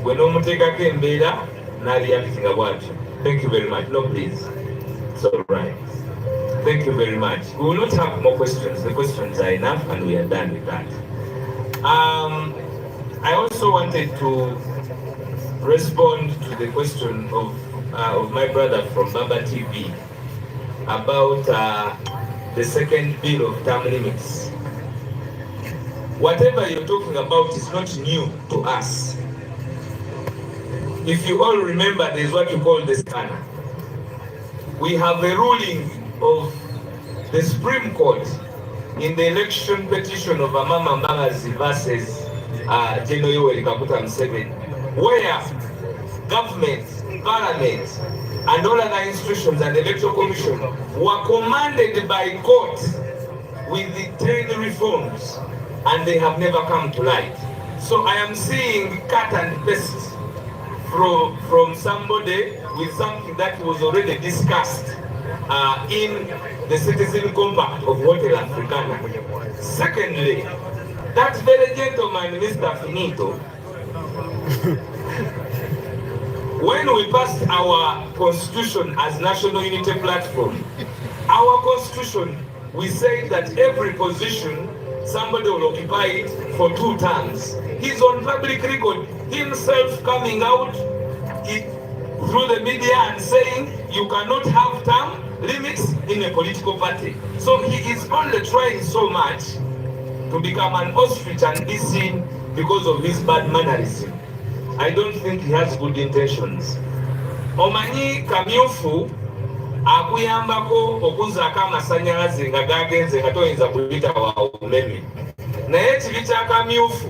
gwe n'omuteekako embeera n'aliyapiti nga bw'atyo. Thank you very much. No, please. It's all right. Thank you very much. We will not have more questions. The questions are enough and we are done with that. I also wanted to respond to the question of my brother from Baba TV about the second bill of term limits. Whatever you're talking about is not new to us. If you all remember, there's what you call the scanner. We have a ruling of the Supreme Court in the election petition of Amama Mbabazi versus General Yoweri Kaguta Museveni, where government, parliament, and all other institutions and the electoral commission were commanded by court with the 10 reforms, and they have never come to light. So I am seeing cut and paste from somebody with something that was already discussed in the Citizen Compact of Hotel Africana. Secondly, that very gentleman, Mr. Finito, when we passed our constitution as National Unity Platform, our constitution, we say that every position, somebody will occupy it for 2 terms. He's on public record, himself coming out through the media and saying you cannot have term limits in a political party. So he is only trying so much to become an ostrich and be seen because of his bad mannerism. I don't think he has good intentions. Omanyi kamyufu akuyambako okuzaako amasanyalaze nga gagenze nga toyinza kuyita wa umeme. Naye ekibi kya kamyufu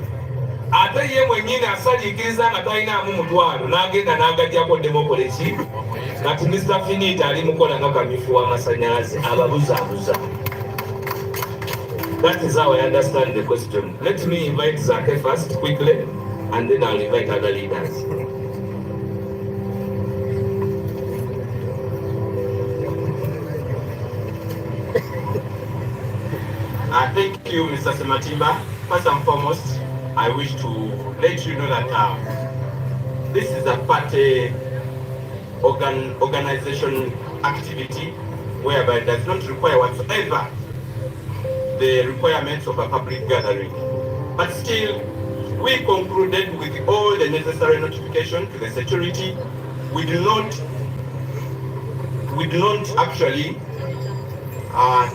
ate ye mwennyini asaliikiriza nga talinaamu mutwalo n'agenda n'agajjako democracy kati Mr. Finita ali mukola nga kamyufu w'amasanyalaze ababuzaabuza. That is how I understand the question. Let me invite Zake first quickly, and then I'll invite other leaders. Thank you, Mr. Sematimba. First and foremost, I wish to let you know that this is a party organization activity whereby it does not require whatsoever the requirements of a public gathering. But still, we concluded with all the necessary notification to the security. We do not actually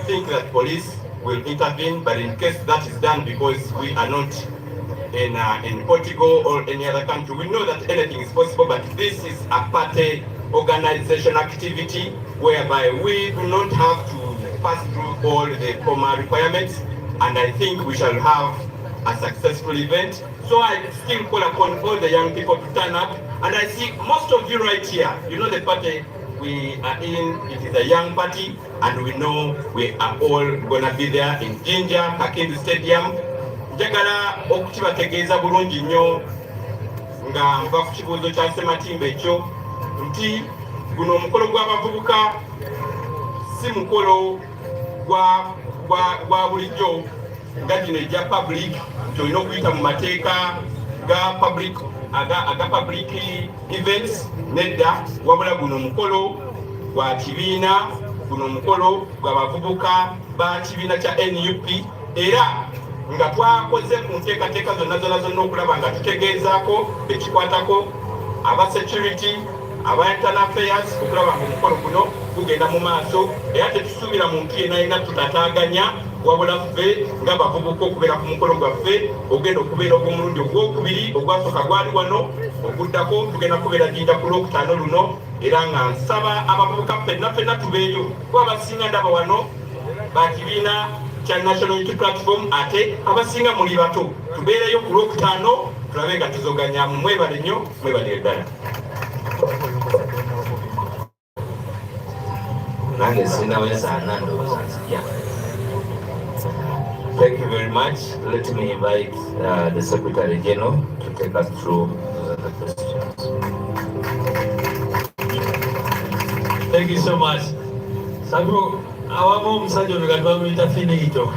think that police will intervene, but in case that is done because we are not in Portugal or any other country, we know that anything is possible, but this is a party organization activity whereby we do not have to pass through all the formal requirements, and I think we shall have a successful event. So I still call upon all the young people to turn up, and I see most of you right here. You know the party we are in, it is a young party, and we know we are all gonna be there in Jinja, Kakindu Stadium. Njagala okukibategeeza bulungi nnyo nga nva ku kibuuzo kya Sematimba ekyo nti guno omukolo gw'abavubuka si mukolo gwa bulijjo nga gino ejja public nti olina okuyita mu mateeka ga public events. Nedda, wabula guno omukolo gwa kibiina, guno omukolo gw'abavubuka ba kibiina kya NUP, era nga twakoze ku nteekateeka zonna okulaba nga tutegeezaako ekikwatako aba security, aba internal affairs, okulaba nga omukolo guno gugenda mu maaso, era tetusuubira muntu yenna tutataaganya, wabula ffe ng'abavubuka okubeera ku mukolo gwaffe ogenda okubeera ogw'omulundi ogwokubiri. Ogwasooka gwali wano, oguddako tugenda kubeera Jinja ku Lwokutaano luno, era nga nsaba abavubuka ffenna tubeeyo kuba abasinga ndaba wano ba kibiina kya National Unity Platform, ate abasinga muli bato. Tubeereyo ku Lwokutaano tulabe nga tuzoganya. Mwebale nnyo, mwebalire ddala. Nange sinaweza ndowooza nzija. Thank you very much. Let me invite the Secretary General to take us through the questions. Thank you so much. Sabu, awamu omusajja ono gati bamuyita Finito.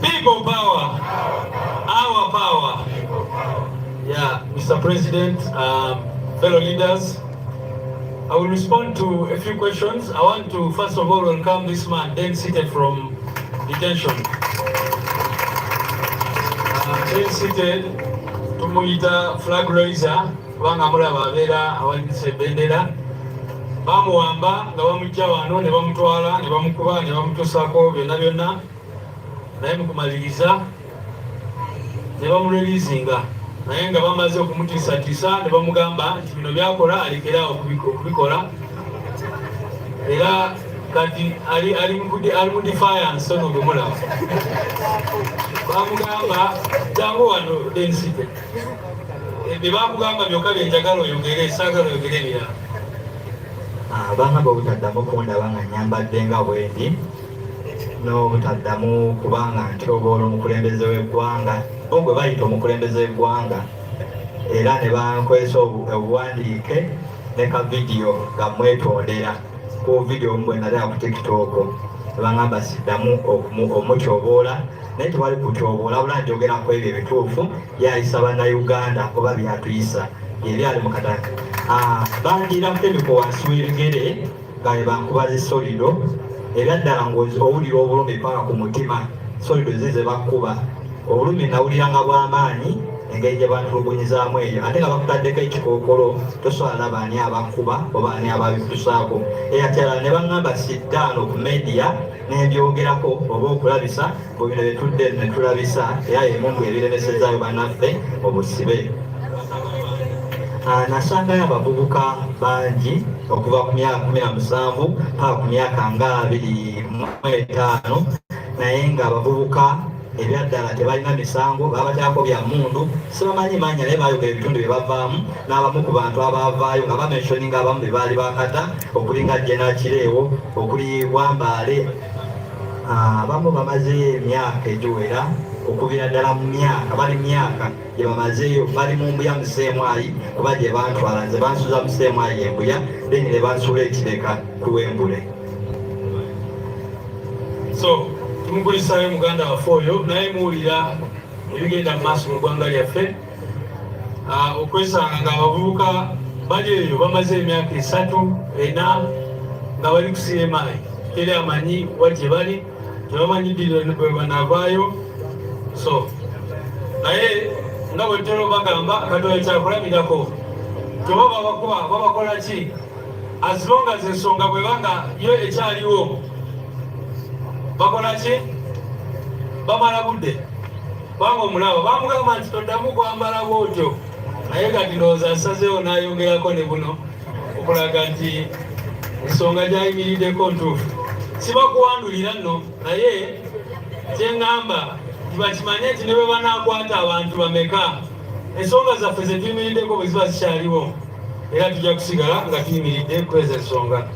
People power, our power. Yeah, Mr. President, fellow leaders, I will respond to a few questions. I want to first of all welcome this man, then seated from detention. Then seated, tumuyita flag raiser, kubanga mulaba abeera awanise bendera. Bamuwamba nga bamujja wano ne bamutwala ne bamukuba ne bamutusaako byonna byonna, naye mu kumaliriza ne bamureleasinga, naye nga bamaze okumutiisatiisa ne bamugamba nti bino byakola alekera okubikola, era kati ali mu defiance ono gwe mulaba. Bamugamba jangu wano densite, bye bamugamba byokka bye njagala oyogere, saagala oyogere ebirala. Bangamba obutaddamu kundaba nga nyambadde nga bwendi, n'obutaddamu kubanga ntyobola omukulembeze w'eggwanga, gwe bayita omukulembeze w'eggwanga, era ne bankwesa obuwandiike ne ka vidiyo nga mwetondera ku vidiyo mwe nalaba ku TikTok. Bangamba siddamu omutyoboola, naye tewali kutyoboola, wabula njogerako ebyo ebituufu byayisa bannayuganda oba byatuyisa ebyali mu kataka. Bandirako emiko wansi w'ebigere nga bwe bankuba zisolido, era ddala ng'owulira obulumi paka ku mutima, solido zize bakkuba. Obulumi nawuliranga bw'amaanyi engeri gye bantulugunyizaamu eyo, ate nga bakutaddeko ekikookolo tosobola baani abakkuba oba ani ababitusaako. Eyatera ne baŋŋamba siddaano ku media n'ebyogerako oba okulabisa bwe bino bye tudde ne tulabisa, era emungu ebiremesezaayo bannaffe obusibe. Nasangayo abavubuka bangi okuva ku myaka 17 paka ku myaka nga 25, naye nga abavubuka ebyaddala tebalina misango, babatyako bya mundu, sibamanyi manya naye bayogera ebitundu bye bavaamu, n'abamu ku bantu abavaayo nga bamentioninga abamu be baali bakata, okuli nga Jena Kireewo, okuli Wambaale. Abamu bamaze emyaka egiwera okubira ddala mu myaka, bali myaka gye bamazeeyo, bali mu mbuya Museemwayi kuba gye bantwala, nze bansuza Museemwayi embuya, then ne bansuula ekireka ku Wembule. So tumugulisayo muganda waffe oyo, naye muwulira ebigenda mu maaso mu ggwanga lyaffe. Okwesanga nga abavubuka bali eyo bamaze emyaka 3, 4 nga bali ku CMI, teri amanyi wa gye bali, tebamanyi ddi bwe banaavaayo. So naye nga bwe ntera obagamba Katonda kyakulabirako, tebaba bakuba babakola ki, as long as ensonga bwe banga yo ekyaliwo bakola ki, bamala budde. Kubanga omulaba bamugamba nti toddamu kwambala bwotyo, naye kati ndowooza asazeewo n'ayongerako ne buno okulaga nti ensonga gyayimiriddeko ntuufu. Sibakuwandulira nno, naye kyeŋŋamba bakimanye nti ne bwe banaakwata abantu bameka, ensonga zaffe ze tuyimiriddeko bwe ziba zikyaliwo, era tujja kusigala nga tuyimiridde kweza ensonga.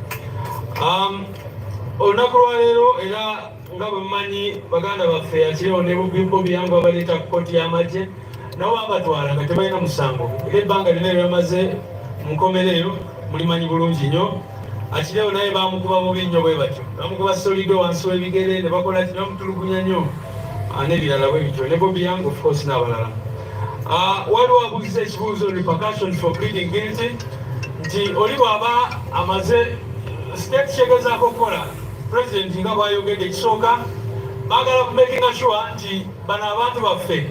Olunaku lwaleero era nga bwe mumanyi baganda baffe yakirewo ne Bobi Wine abaleeta ku kkooti y'amagye, nabo babatwala nga tebalina musango, era ebbanga lyonna lye bamaze mu nkomerero mulimanyi bulungi nnyo. Akirewo naye bamukuba bubi nnyo bwe batyo, bamukuba solido wansi w'ebigere ne bakola ki, bamutulugunya nnyo n'ebirala bwe bityo, ne Bobi Wine of course n'abalala. Waliwo abuuza ekibuuzo repercussion for pleading guilty, nti oli bw'aba amaze state kyegezaako okukola, president nga bw'ayogedde, ekisooka baagala kumakinga sure nti bano abantu baffe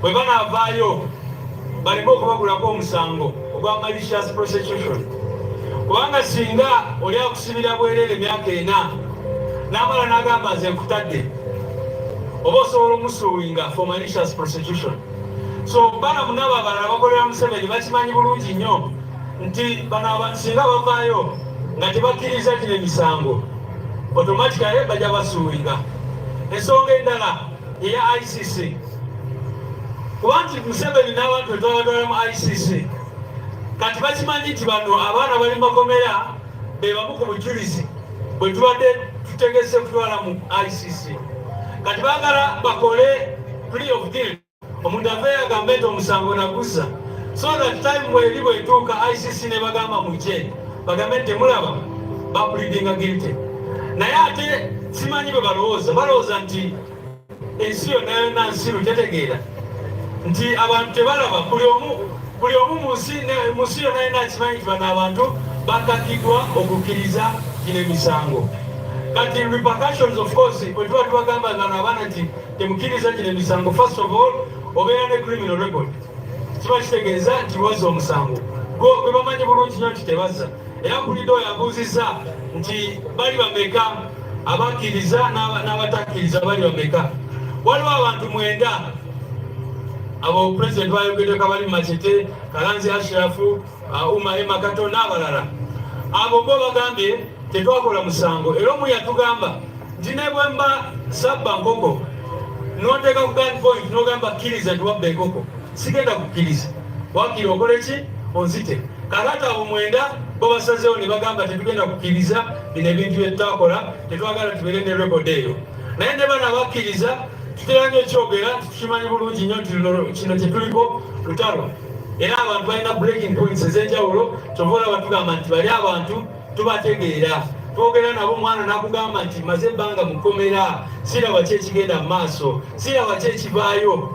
bwe banaavaayo baleme okubagulako omusango ogwa malicious prosecution. Kubanga singa oli akusibira bwerere emyaka 4 n'amala n'agamba nze nkutadde, oba osobola omusuuwinga for malicious prosecution. So bana munaba abalala bakolera Museveni bakimanyi bulungi nnyo nti bano abantu singa bavaayo nga tebakkiriza gino emisango, automatically bajja basuuwinga. Ensonga endala eya ICC, kuba nti Museveni n'abantu bwe twabatwala mu ICC kati bakimanyi nti bano abaana bali makomera be bamu ku bujulizi bwe tubadde tutegese kutwala mu ICC. Kati baagala bakole plea of guilt, omuntu aveeyo agambe nti omusango naguza, so that time bweri bwetuuka ICC ne bagamba mujje bagambe nti mulaba bapleadinga guilty. Naye ate simanyi bwe balowooza nti ensi yonna yonna nsiru tetegeera nti abantu tebalaba, buli omu mu nsi yonna yonna akimanyi nti bano abantu bakakidwa okukkiriza kino emisango. Kati repercussions of course bwe tuba tubagamba ngano abaana nti temukkiriza kino emisango, first of all obeera ne criminal record, kiba kitegeeza nti wazza omusango gwe bamanyi bulungi nnyo nti tebazza. Era mpulidde oyo abuuzizza nti bali bameka abakkiriza n'abatakkiriza bali bameka. Waliwo abantu 9 abo president bayogeddeko abali Machete, Kalanzi Ashrafu, Emma Kato n'abalala. Abo bo bagambye tetwakola musango. Era omu yatugamba nti ne bwe mba sabba nkoko n'oteeka ku gun point n'ogamba kkiriza tuwabba enkoko, sigenda kukkiriza. Wakiri okole ki? Onzite. Kakati abo 9 bo basazeewo ne bagamba tetugenda kukkiriza bino ebintu bye tutakola, tetwagala tubeere ne record eyo. Naye ne bana bakkiriza tutera nnyo ekyogera, tukimanyi bulungi nnyo nti kino kyetuliko lutalo. Era abantu balina breaking points ez'enjawulo, kyova olaba tugamba nti bali abantu tubategeera. Twogera nabo mwana n'akugamba nti maze ebbanga mukomera, siraba ki ekigenda mu maaso, siraba ki ekivaayo.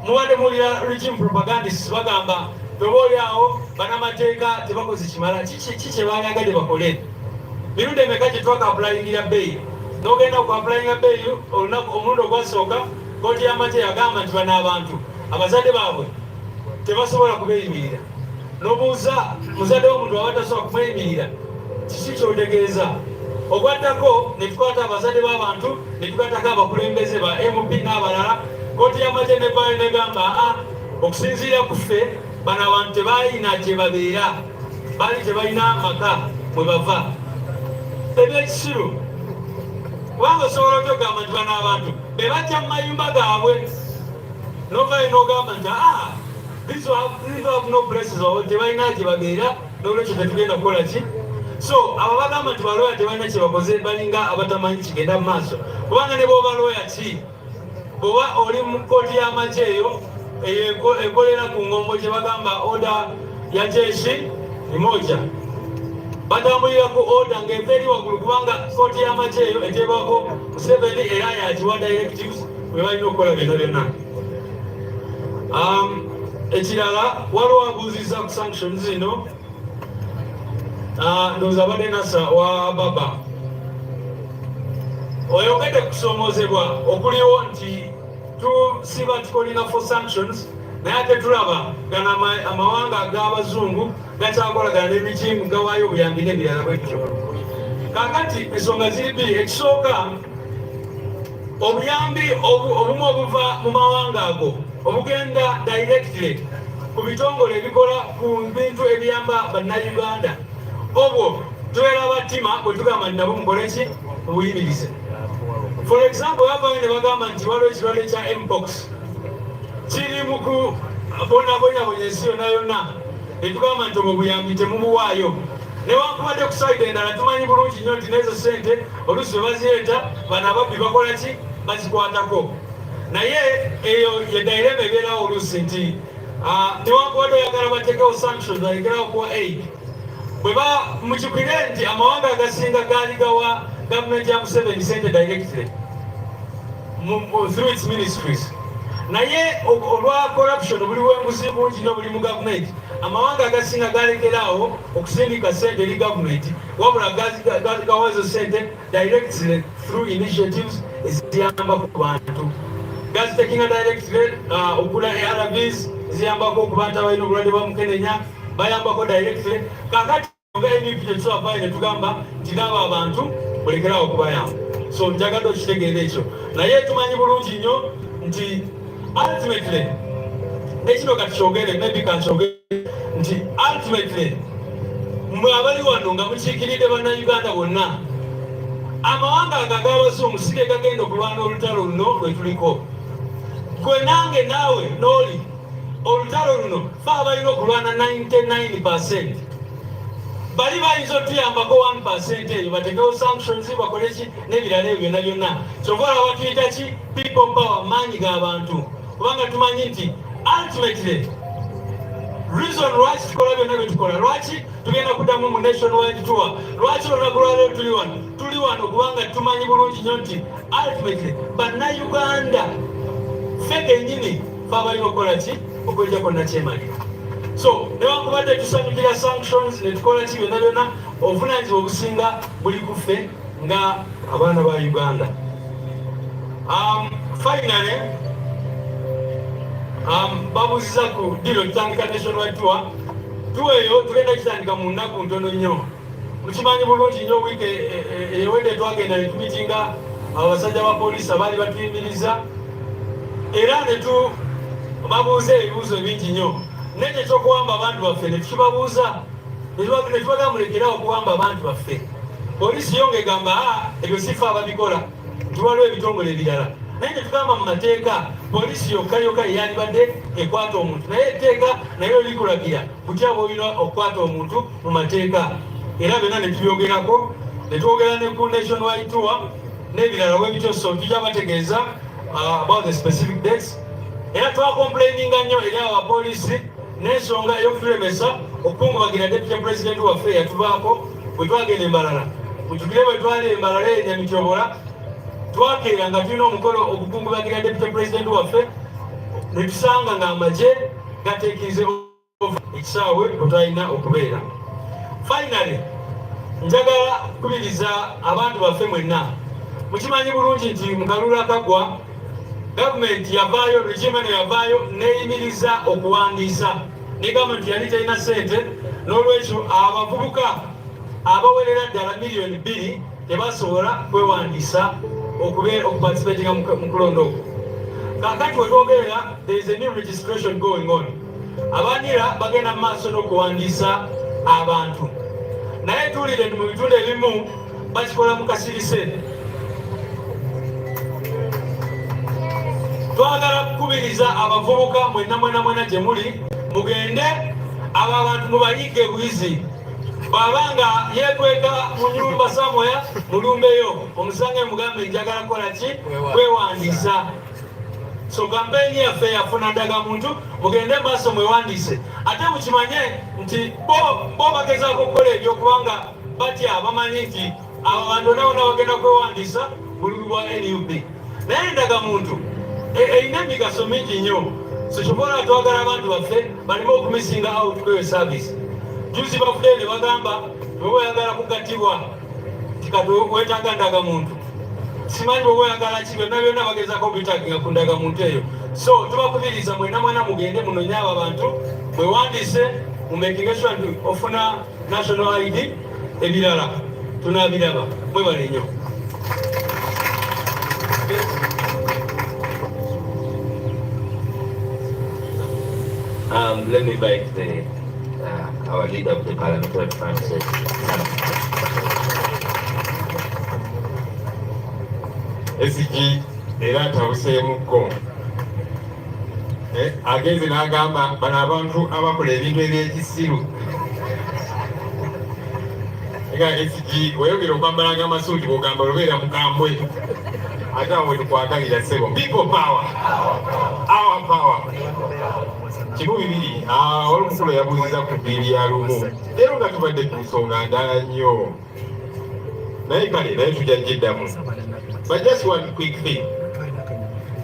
Muwadde mulira regime propagandists bagamba toba oli awo bannamateeka tebakoze kimala, ki kye baalagadde bakole. Mirundi emeka gye twakapulayingira bbeeyi, n'ogenda okuapulayinga bbeeyi omulundi ogwasooka kkooti y'amagye yagamba nti bano abantu abazadde baabwe tebasobola kubeeyimirira. N'obuuza muzadde w'omuntu aba tasobola kumweyimirira, kiki ky'otegeeza? Ogwaddako ne tukwata abazadde b'abantu ne tukwatako abakulembeze ba MP n'abalala. Kkooti y'amagye nevaayo negamba okusinziira ku ffe bano abantu tebalina gye babeera, baali tebalina maka mwe bava. Ebyekisiru kubanga osobola okyogamba nti bano abantu be bajja mu mayumba gaabwe, novaayo n'ogamba nti these have no places, tebalina gye babeera, n'olwekyo tetugenda kukola ki. So abo bagamba nti balooya tebalina kye bakoze, balinga abatamanyi kigenda mu maaso. Kubanga ne bw'oba looya ki, bw'oba oli mu kkooti y'amagye eyo ekolera ku ngombo gye bagamba order ya jeshi imoja, batambulira ku order ng'eva eri waggulu, kubanga kkooti y'amagye eyo eteebwako Museveni era yagiwa directives bwe balina okukola byonna byonna. Ekirala waliwo abuuzizza ku sanctions zino, ndowooza abadde nasa wa baba oyogedde kusomoozebwa okuliwo nti tusiba tukolina for sanctions, naye ate tulaba gana amawanga ag'abazungu gakyakolagana n'ebijimu gawaayo obuyambi n'ebirala bwekityo. Kakati ensonga ziri bbiri. Ekisooka, obuyambi obumu obuva mu mawanga ago obugenda directly ku bitongole ebikola ku bintu ebiyamba bannayuganda, obwo tubeera abatima bwe tugamba nti nabo mukole ki? Mubuyimirize. For example, abanye ne bagamba nti waliwo ekirwadde kya mpox kiri mu kubonabonyabonya ensi yonna yonna, ne tugamba nti obwo buyambi temubuwaayo. Newankubadde ku side endala tumanyi bulungi nnyo nti n'ezo ssente oluusi bwe bazireeta bano ababbi bakola ki? Bazikwatako. Naye eyo ye dairema ebeerawo oluusi nti newankubadde oyagala bateekewo sanctions balekerawo kuwa aid, bwe mukikire nti amawanga agasinga gaali gawa gavumenti ya Museveni sente directly through its ministries. Naye olwa corruption buliwo enguzi bungi nnyo buli mu gavumenti, amawanga agasinga galekeraawo okusindika sente eri gavumenti, wabula gawa ezo sente directly through initiatives eziyambako ku bantu. Gazitekinga directly okula ARVs ziyambako ku bantu abalina obulwadde bwa mukenenya, bayambako directly. Kakati nga NUP tetusavayo ne tugamba nti nabo abantu olekerawo okubayamba. So njagadde okitegeera ekyo, naye tumanyi bulungi nnyo nti ultimately nekino katukyogere, maybe kankyogere nti ultimately mwe abali wano nga mukiikiridde bannayuganda bonna, amawanga ago ag'abazungu si ge gagenda okulwana olutalo luno lwe tuliko. Gwe nange naawe n'oli olutalo luno fe abalina okulwana 99%. Bali bayinza otuyambako 1% eyo batekewo sanctions bakole ki n'ebirala ebyo byonna byonna. Kyova olaba batuyita ki? People power, maanyi g'abantu. Kubanga tumanyi nti ultimately reason lwaki tukola byonna bye tukola, lwaki tugenda kuddamu mu nationwide tour, lwaki olunaku lwaleero tuli wano kubanga tumanyi bulungi nnyo nti ultimately bannayuganda ffe kennyini fe abalina okukola ki? Okwegjako nakyemalira. So newankubadde tusanyukira sanctions netukola ki byonna byonna obuvunaanyizibwa obusinga buli kuffe nga abaana ba Uganda. Finally, babuuziza ku diro tutandika nationwide tour. Tour eyo tugenda kitandika mu nnaku ntono nnyo. Mukimanyi bulungi nnyo wiiki ewedde twagenda ne tumitinga abasajja ba poliisi abaali batuyimiriza era ne babuuza ebibuuzo bingi nnyo. Naye tekyokuwamba abantu baffe ne tukibabuuza ne tubagamba mulekerawo okuwamba abantu baffe. Poliisi yo ng'egamba ebyo si ffe ababikola, tuwaliwo ebitongole ebirala. Naye ne tugamba mu mateeka poliisi yokka yeyalibadde ekwata omuntu, naye etteeka nayo likulagira kutya bw'olina okukwata omuntu mu mateeka. Era byonna ne tubyogerako, ne twogera ne ku nationwide tour n'ebirala bwe bityo, so tujja bategeeza about the specific dates. Era twakomplaininga nnyo eri abapoliisi n'ensonga ey'okutulemesa okukungubagira deputy president waffe yatuvaako bwe twagenda Embalala. Mutugire bwe twali Embalala Nyamityobola twakeera nga tulina omukolo okukungubagira deputy president waffe ne tusanga ng'amagye gateekirize ekisaawe kwe twalina okubeera. Finally, njagala kubiriza abantu baffe mwenna. Mukimanyi bulungi nti mu kalulu akagwa gavumenti yavaayo, regimeno yavaayo neyimiriza okuwandiisa. Ne gavumenti yali terina ssente, n'olwekyo abavubuka abawerera ddala 2 million tebasobola kwewandiisa okuparticipatinga mu kulonda okwo. Kaakati we twogerera, there is a new registration going on. Abanira bagenda mu maaso n'okuwandiisa abantu. Naye tuwulire mu bitundu ebimu bakikola mu kasirise. Twagala kukubiriza abavubuka mwenna gye muli mugende abo abantu mubayiike bwizi. Bw'abanga yeekweka mu nnyumba samoya mulumbeyo omusange mugambe njagala kukola ki? Kwewandiisa. So kampeyini yaffe yafuna ndagamuntu, mugende maaso mwewandiise. Ate mukimanye nti bo bagezaako okukola ebyo kubanga batya bamanyi nti abo bantu bonna bagenda kwewandiisa bululu bwa NUP. Naye ndagamuntu erina emigaso mingi nnyo. So kyokkola twagala abantu baffe baleme okumisinga out kweyo service. Juzi bafudde ne bagamba bwe oyagala kugattibwa tikati weetaaga ndagamuntu. Simanyi bwe oyagala ki, byonna byonna bagezaako bitaginga ku ndagamuntu eyo. So tubakubiriza mwenna mugende munonye abo abantu mwewandiise mu making sure nti ofuna national ID. Ebirala tunaabiraba. Mwebale nnyo. Let me invite our leader of the parliamentary council. SG era atabuseemukko agenze n'agamba bano abantu abakola ebintu ebyekisiru nga SG weyogera okwambalanga amasuuti bw'ogamba lubeera mukambwe ate awo wetukwagalira ssebo. People power, our power. Kimu bibiri olumukulu yabuuziza ku bbiri ya lumu leero nga tubadde ku nsonga ndala nnyo naye kale naye tujja giddamu. But just one quick thing.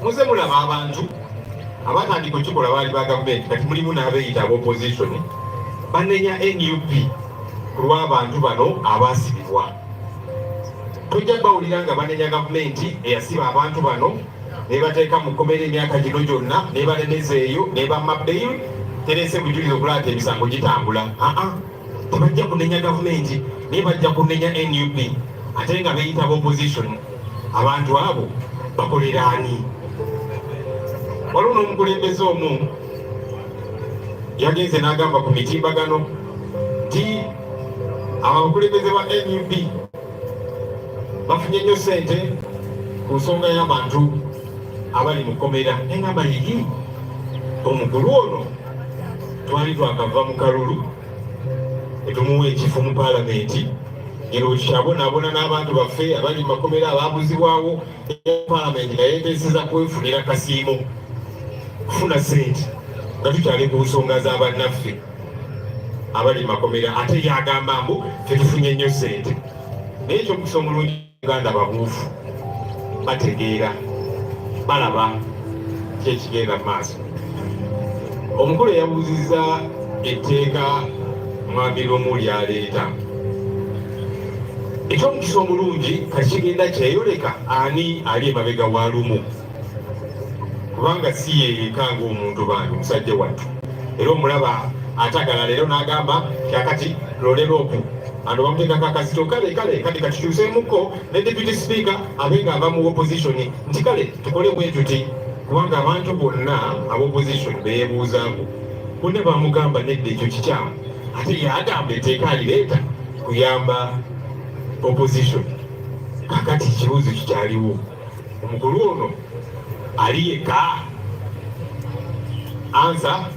Muze mulaba abantu abatandika okikola baali ba gavumenti kati mulimu n'abeeyita ab'opposition banenya NUP ku lw'abantu bano abaasibibwa. Tojja bawulira nga banenya gavumenti eyasiba abantu bano nebateeka mu kkomera emyaka gino gyonna nebalemeza eyo nebamma bail terese bujulizo okulaata emisango gitambula. Tebajja kunenya gavumenti naye bajja kunenya NUP ate nga beeyita ab'opposition. Abantu abo bakolera ani? Waliwo n'omukulembeze omu yagenze n'agamba ku mitimbagano nti abakulembeze ba NUP bafunye nnyo ssente ku nsonga y'abantu abali mu kkomera. Engamba yiri omukulu ono twali twakava mu kalulu etumuwa ekifo mu paalamenti ngero kyabonaabona n'abantu baffe abali mu makomera abaabuzibwawo paalamenti nga yeeteeseza kwefunira kasiimo kufuna ssente nga tukyali ku nsonga z'abannaffe abali mu makomera. Ate yagamba mbu ffe tufunye nnyo ssente. Naye ekyokusa omulungi Uganda babuufu bategeera balaba kyekigenda mu maaso. Omukulu yabuuzizza etteeka mwami lumu lyaleeta. Ekyomukisa omulungi kakigenda kyeyoleka ani ali emabega wa lumu, kubanga si yeeka ng'omuntu bantu musajja wattu. Era omulaba atagala leero n'agamba kyakati loleropu ando bamuteekako akazito kale kati katukyuseemuko ne deputy speaker abe nga ava mu opposition nti kale tukole bwe tuti, kubanga abantu bonna ab'opposition beebuuzaako bonna bamugamba nedda ekyo kikyamu, ate yagamba etteeka alireeta kuyamba opposition. Kakati ekibuuzo kikyaliwo, omukulu ono ali yekka? Answer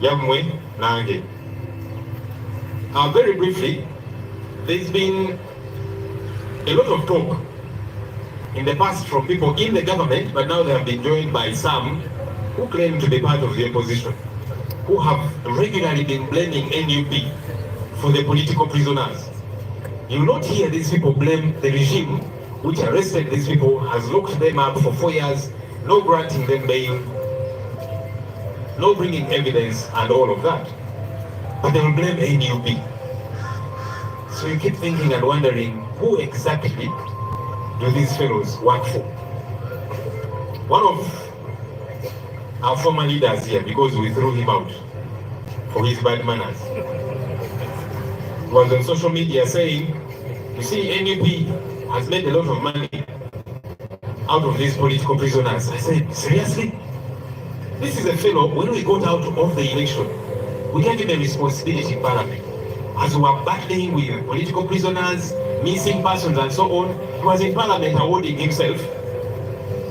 yammwe nange. Very briefly, there's been a lot of talk in the past from people in the government, but now they have been joined by some who claim to be part of the opposition, who have regularly been blaming NUP for the political prisoners. You will not hear these people blame the regime which arrested these people, has locked them up for 4 years, no granting them bail, no bringing evidence and all of that. But they will blame NUP. So you keep thinking and wondering, who exactly do these fellows work for? One of our former leaders here, because we threw him out for his bad manners, was on social media saying, you see, NUP has made a lot of money out of these political prisoners. I said, seriously? This is a fellow, when we got out of the election, we gave him a responsibility in Parliament. As we were battling with political prisoners, missing persons and so on, he was in Parliament awarding himself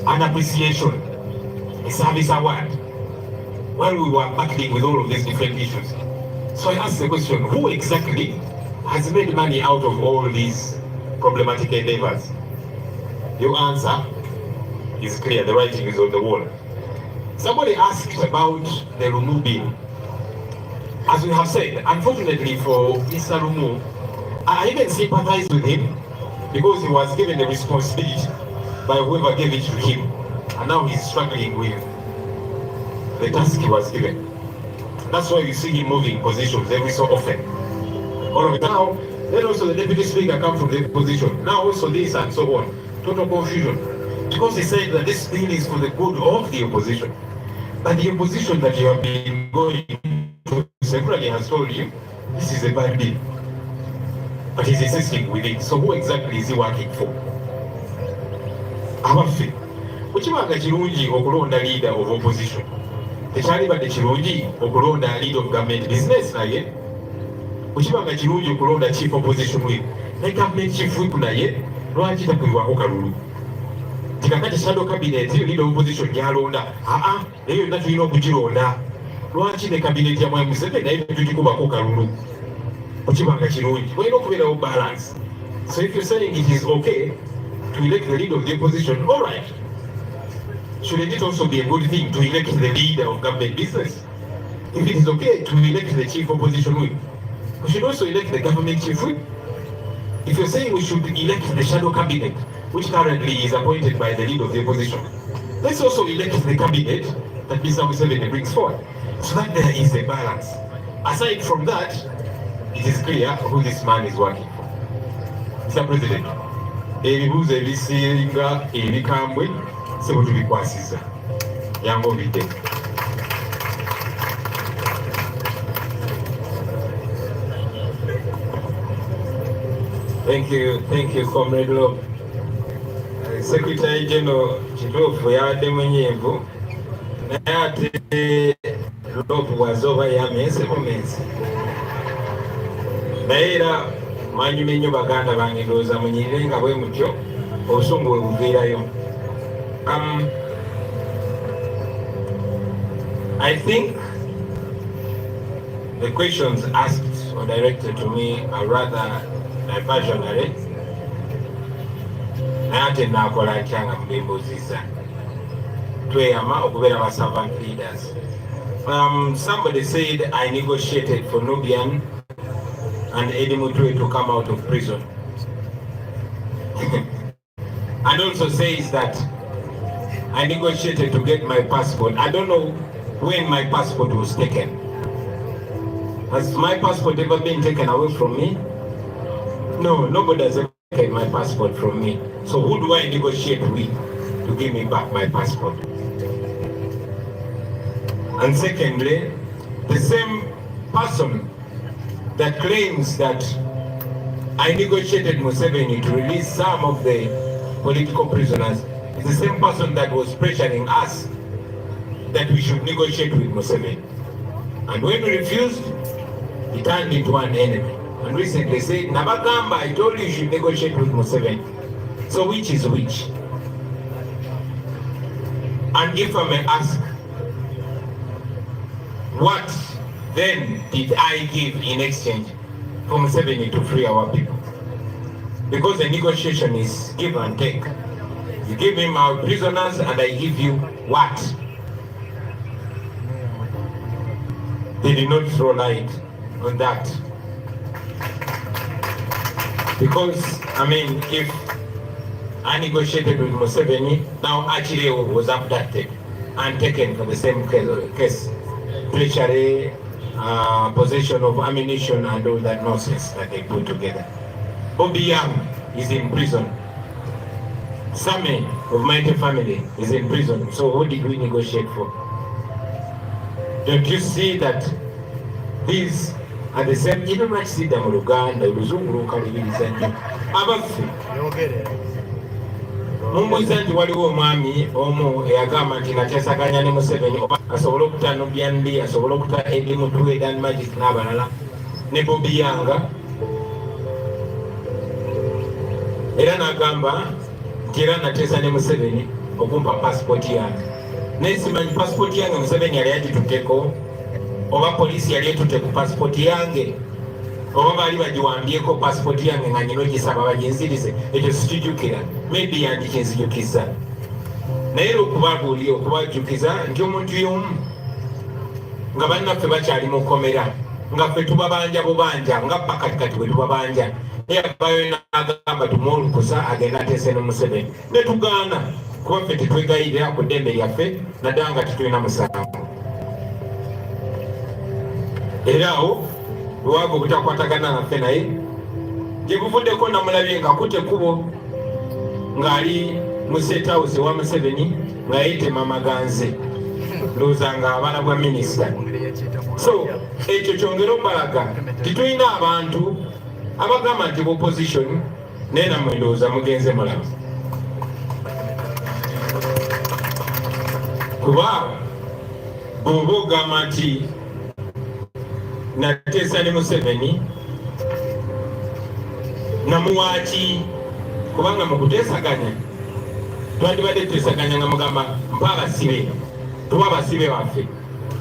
an appreciation, a service award, while we were battling with all of these different issues. So I asked the question, who exactly has made money out of all these problematic endeavors? Your answer is clear, the writing is on the wall. Somebody asked about the Rumu bill. As we have said, unfortunately for Mr. Rumu, I even sympathize with him because he was given the responsibility by whoever gave it to him. And now he's struggling with the task he was given. That's why you see him moving positions every so often. All of it now, then also the deputy speaker come from the position. Now also this and so on. Total confusion. Because he said that this bill is for the good of the opposition. But the opposition that you have been going to severally has told you, this is a bad bill. But he's insisting with it. So who exactly is he working for? Abaffe. Bwekibanga kirungi okulonda leader of opposition, tekyalibadde kirungi okulonda leader of government business naye? Bwekibanga kirungi okulonda chief opposition whip, ne government chief whip naye lwaki takulibwako kalulu? Tikakati shadow cabinet leader of opposition gyalonda, naye yonna tulina okugironda. Lwaki ne cabinet ya Mwami Museveni naye tugikubako kalulu? Bwekibanga kirungi walina okubeerawo balance. So if you're saying it is okay to elect the leader of the opposition, all right. Shouldn't it also be a good thing to elect the leader of government business? If it is okay to elect the chief opposition whip, we should also elect the government chief whip. If you're saying we should elect the shadow cabinet, which currently is appointed by the leader of the opposition, let's also elect the cabinet that Mr. Museveni brings forward, so that there is a balance. Aside from that, it is clear who this man is working for. Mr. President, ebibuuzo ebisinga ebikambwe sebo tubikwasiza. Yango mbite. Thank you, Comrade Lop. Secretary General Chitufu yawaddemu ennyimvu naye ate Lop wazoba yamense bumensi. Naye era mwanyumye nnyo baganda bange ndowooza munyirire nga bwe mutyo obusungu bwe buviirayo. I think the questions asked or directed to me are rather diversionary. Naye ate naakola ntya nga mubimbuuzizza. Tweyama okubeera ba servant leaders. Somebody said I negotiated for Nubian and Eddie Mutwe to come out of prison. And also says that I negotiated to get my passport. I don't know when my passport was taken. Has my passport ever been taken away from me? No, nobody has ever taken my passport from me. So who do I negotiate with to give me back my passport? And secondly, the same person that claims that I negotiated Museveni to release some of the political prisoners is the same person that was pressuring us that we should negotiate with Museveni. And when we refused, he turned into an enemy. And recently said, Nabagamba, I told you you should negotiate with Museveni. So which is which? And if I may ask, what then did I give in exchange for Museveni to free our people? Because the negotiation is give and take. You give him our prisoners and I give you what? They did not throw light on that. Because, I mean, if I negotiated with Museveni, now actually was abducted and taken for the same case. Treachery, possession of ammunition and all that nonsense that they put together. Bobi Wine is in prison. Same of Mighty family is in prison. So what did we negotiate for? Don't you see that these are the same? You don't see them in Uganda, Mumbuza nti waliwo omwami omu eyagamba nti nateesaganya ne Museveni asobole okuta Nubyandi, asobole okuta Eddie Mutwe, Dan Magic n'abalala ne Bobi Wine, era n'agamba nti era nateesa ne Museveni okumpa passport yange. Naye simanyi passport yange Museveni yali agitutteko oba poliisi yali etutte ku passport yange oba baali bagiwambyeko passport yange nga nyina ogisaba baginzirize. Ekyo sikijjukira, maybe yandikinzijukiza. Naye okubabuulira okubajjukiza nti omuntu y'omu nga bannaffe bakyali mu kkomera nga ffe tubabanja bubanja nga pakatikati bwe tubabanja, naye abayo n'agamba tumwolukusa agenda ateese ne Museveni ne tugaana kuba ffe tetwegayirira ku ddembe lyaffe naddala nga tetulina musango. Era awo lwago obutakwatagana naffe naye gye buvuddeko namulabye ng'akutte ekkubo ng'ali mu State House wa Museveni nga yeetema amaganze ndowooza ng'abaana bwa minisita. So ekyo kyongera okubalaga titulina abantu abagamba nti opposition naye nammwe ndowooza mugenze mulaba, kuba bw'oba ogamba nti nateesa ne Museveni namuwaaki, kubanga mu kuteesaganya twandibadde tuteesaganya nga mugamba mpa abasibe, tuwa abasibe baffe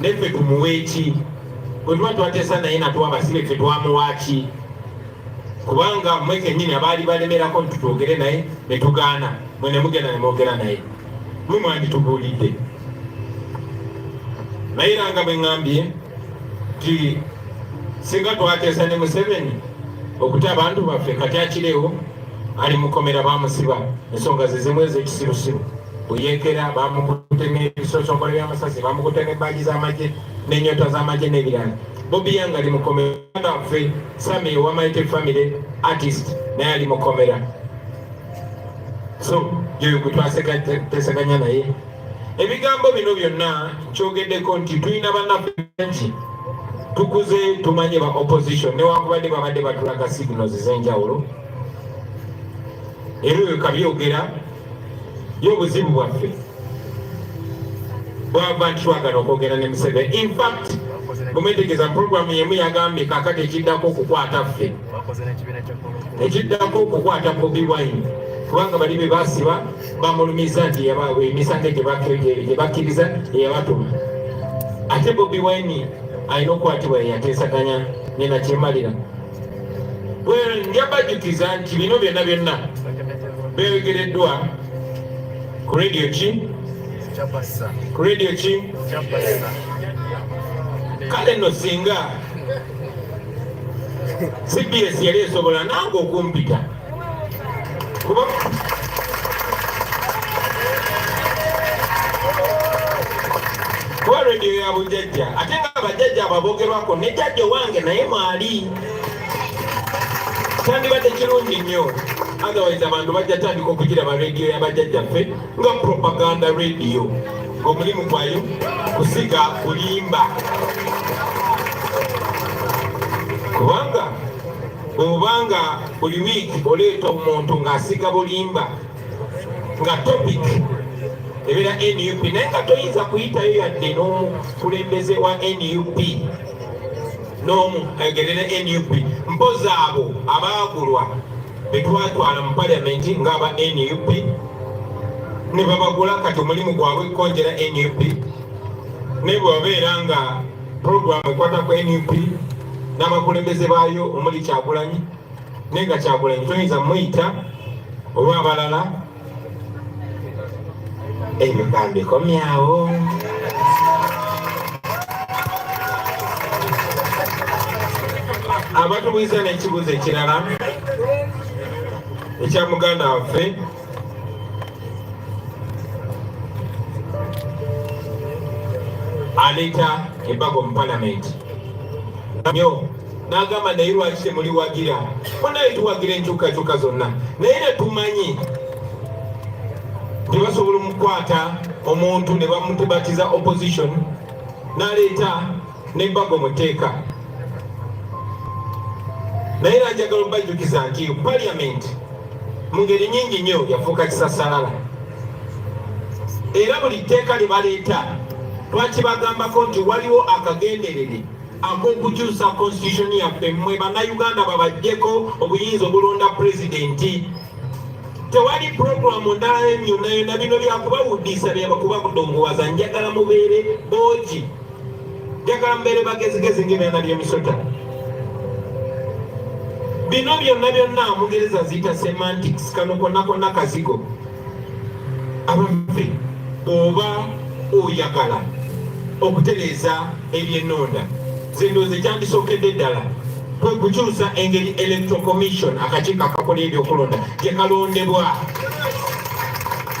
naye ffe tumuweeki. Bwe tuba twateesa naye natuwa abasibe ffe twamuwaaki, kubanga mmwe kennyini abaali balemerako nti twogere naye ne tugaana, mwe ne mugenda ne mwogera naye, mwe mwanditubuulidde. Naye era nga bwe ŋŋambye nti singa twateesa ne Museveni okuta abantu baffe kati akirewo ali mukomera bamusiba ensonga ze zimu ez'ekisirusiru buyekera bamukutema ebisosokolo by'amasasi bamukutema ebbaagi z'amagye n'ennyota z'amagye n'ebirala. Bobi Wine ali mukomera waffe, Sami owa Mighty family artist naye ali mukomera. So yoyo gwe twateesaganya naye. Ebigambo bino byonna kyogeddeko nti tulina bannaffe bengi tukuze tumanye ba opposition newankubadde babadde batulaga signals ez'enjawulo era oyo kabyogera y'obuzibu bwaffe bwava nti twagala okwogera ne Museveni. In fact bwemetegeeza programu yemu yagambye kakati ekiddako okukwata ffe, ekiddako okukwata Bobi Wine, kubanga bali be basiba bamulumiza nti emisango gye bakkiriza eyabatuma. Ate Bobi Wine alina okukwatibwa yateesaganya ne Nakyemalira. Njabajjukiza nti bino byonna byonna beeyogereddwa ku radio ki? Ku radio ki? Kale nno singa CBS yali esobola nange okumpita kuba radio ya bujjajja ate nga abajjajja ababogerwako ne jjajja wange naye mwali kyandibadde kirungi nnyo. Otherwise abantu bajja tandika okugiraba rediyo y'abajjajjaffe nga propaganda rediyo ng'omulimu gwayo kusiga bulimba, kubanga bw'obanga buli wiiki oleeta omuntu ng'asiga bulimba nga topic ebeera NUP naye nga toyinza kuyitayo yadde n'omukulembeze wa NUP n'omu ayogerere NUP, mpozi abo abaagulwa betwatwala mu paliamenti ng'aba NUP ne babagula kati omulimu gwabwe konjera NUP naye bwebabeera nga puroguramu ekwata ku NUP n'abakulembeze baayo omuli Kyagulanyi naye nga Kyagulanyi toyinza muyita olw'abalala ebigambo bikomyawo. Abatubuuza n'ekibuuzo ekirala ekya muganda waffe aleeta embago mu palamenti nyo n'agamba naye lwaki temuliwagira bonaye tuwagira enkyukakyuka zonna naye ne tumanyi tebasobola omukwata omuntu ne bamutebatiza opposition n'aleeta n'embago muteeka. Naye njagala obajjukiza nti paliamenti mu ngeri nyingi nnyo yafuuka kisasalala, era buli tteeka lye baleeta twakibagambako nti waliwo akagenderere ak'okukyusa constitution yaffe mmwe bannayuganda babajjeko obuyinza obulonda pulezidenti. Tewali puroguramu ndala yonna yonna bino byakubawuddisa byabakubakudongowaza. Njagala mubeere boogi, njagala mubeere bagezigezi ng'ebyana by'emisota. Bino byonna byonna Omungereza ziyita semantics, kano konna konna kazigo. Abaffe oba oyagala okutereeza ebyennonda zendooze kyandisookedde ddala kwe kukyusa engeri electoral commission akakiiko akakola ebyokulonda gye kalondebwa.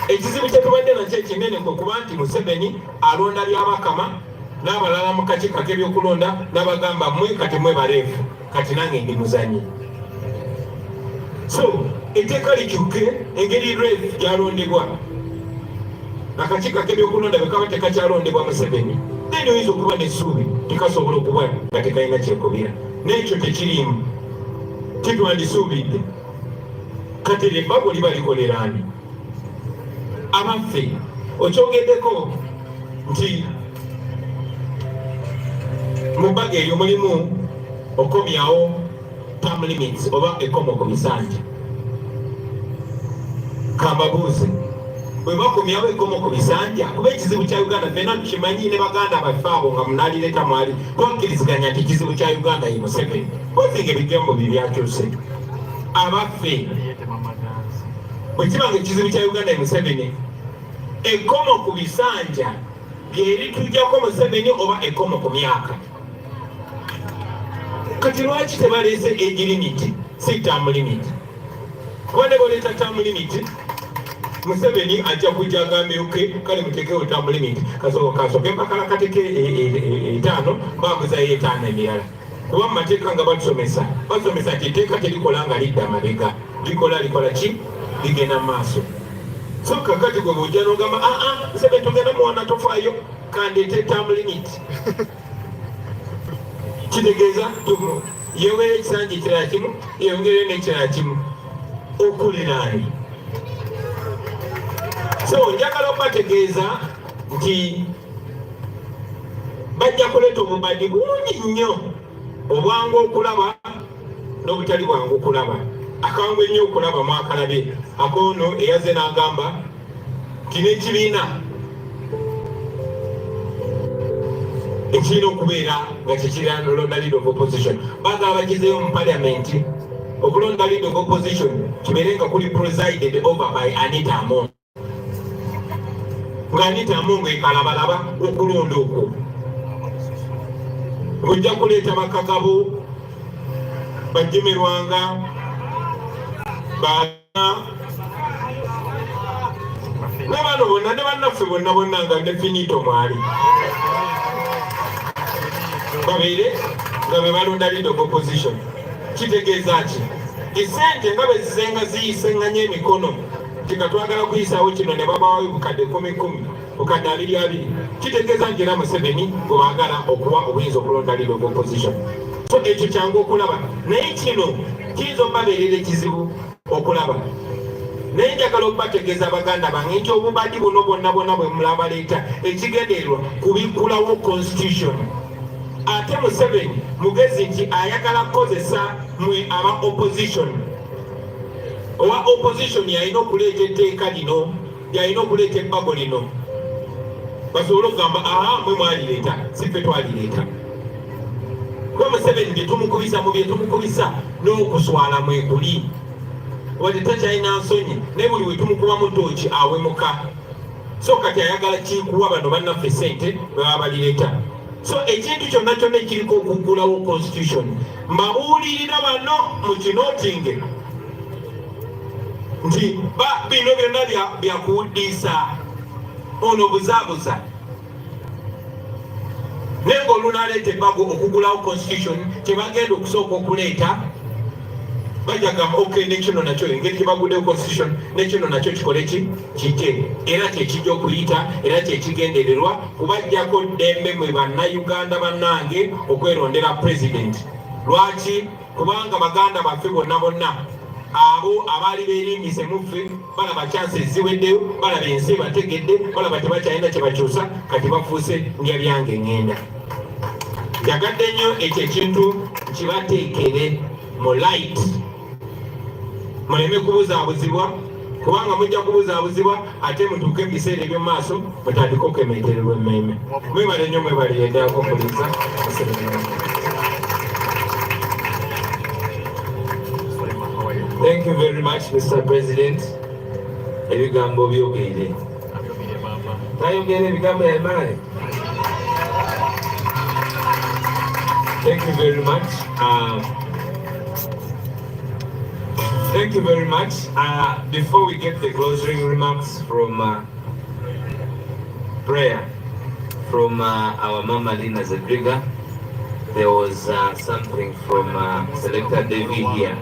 Ekizibu kye tubadde nakyo ekinene kwe kuba nti Museveni alonda byabakama n'abalala mu kakiiko ak'ebyokulonda n'abagamba mmwe kati mwe baleefu kati nange ndi muzanyi. So etteeka likyuke engeri reef gyalondebwa akakiiko ak'ebyokulonda bwe kaba tekakyalondebwa Museveni then oyinza okuba n'essuubi tekasobola okuba nga tekalina kyekubira. N'ekyo tekirimu kitwandisuubidde kati embago liba likolera ani? Abaffe okyogeddeko nti mu bbaga eyo mulimu okomyawo term limits oba ekomo ku bisanja. Kambabuuze bwe bakomyawo ekomo ku bisanja kuba ekizibu kya Uganda fena tukimanyi ne baganda baffe abo nga munalireeta mwali twakkiriziganya nti ekizibu kya Uganda ye Museveni bosinga ebigambo bibyakyuse. Abaffe bwe kibanga ekizibu kya Uganda ye Museveni ekomo ku bisanja lyeritujjako Museveni oba ekomo ku myaka. Kati lwaki tebaleese age limit si term limit? Kuba ne boleeta term limit Museveni ajja kujja agambe oke kale muteekewo term limit kasooke mpakala kateke 5 baguzayo 5 emirala. Kuba mu mateeka nga basomesa ti etteeka terikola nga lidda amabega likola ki ligenda mu maaso. So kakati gwe bwojja n'ogamba Museveni tugenda muwana tofaayo kandeete term limit. Kitegeeza yeweera ekisanja ekirala kimu yeyongere n'ekirala kimu okuliraani. So njagala okubategeeza nti bajja kuleeta obubadi bungi nnyo obwangu okulaba n'obutali bwangu okulaba. Akangu ennyo okulaba mwakalabye akoono eyaze n'agamba nti n'ekibiina ekirina okubeera nga kyekiralonda leader of opposition. Bagamba bagizeyo mu paliamenti okulonda leader of opposition kibeere nga kuli presided over by Anita Among. Nga Anita Among ekalabalaba okulonda okwo. Ojja kuleeta bakagabo bajemerwanga n'abaana bonna ne bannaffe bonna nga ne finito mwali. babeere nga be balonda leader of opposition. Kitegeeza ki esente nga bwe zisenga ziyiseŋŋanya emikono nga twagala kuyisaawo kino ne babawayo obukadde 10,000 obukadde 2,200 kitegeeza nti era Museveni gwe baagala okuwa obuyinza okulonda leader of opposition. So ekyo kyangu okulaba naye kino kiyinza okubabeerera ekizibu okulaba. Naye njagala okubategeeza abaganda bange nti obubadi buno bwonna bwe mulaba leeta ekigendererwa kubikkulawo constitution. Ate Museveni mugezi nti ayagala kukozesa mwe aba opposition. Owa opposition yalina okuleeta etteeka lino, yalina okuleeta ebbago lino basobole okugamba mwe mwalireeta si ffe twalireeta. Kuba Museveni bye tumukubisa mu bye tumukubisa n'okuswala mwekuli wadde takyalina nsonyi naye buli we tumukubamu tooki awemuka. So kati ayagala kikuwa bano bannaffe ssente bwe baba balireeta. So ekintu kyonna kyonna ekiriko okuggulawo constitution mbabuulirira bano mu kinootinge nti bino byonna byakuwuddiisa ono buzaabuza. Naye ng'olunaleeta ebbago okuggulawo constitution kyebagenda okusooka okuleeta bajja gamba okay nekino nakyo engeri gyebaguddewo constitution nekino nakyo kikole kite era kyekijja okuyita era kyekigendererwa kubajjako ddembe mwe bannayuganda bannange okwerondera president. Lwaki? Kubanga baganda baffe bonna abo abaali beerimbise muffe balaba chance eziweddeyo, balaba ensi bategedde, balaba tebakyalina kye bakyusa, kati bafuuse ndya byange ngenda. Njagadde nnyo ekyo ekintu kibateekere mu light muleme kubuzaabuzibwa kubanga mujja kubuzaabuzibwa ate mutuuke mu biseera eby'omu maaso mutandike okwemetererwa emmeeme. Mwebale nnyo mwebale yeddako mpuliza. Thank you very much, Mr. President. Ebigambo byogeire. Tayogere ebigambo yamaani. Thank you very much. Thank you very much. Before we get the closing remarks from prayer from our Mama Lina Zedriga, there was something from Selector David here.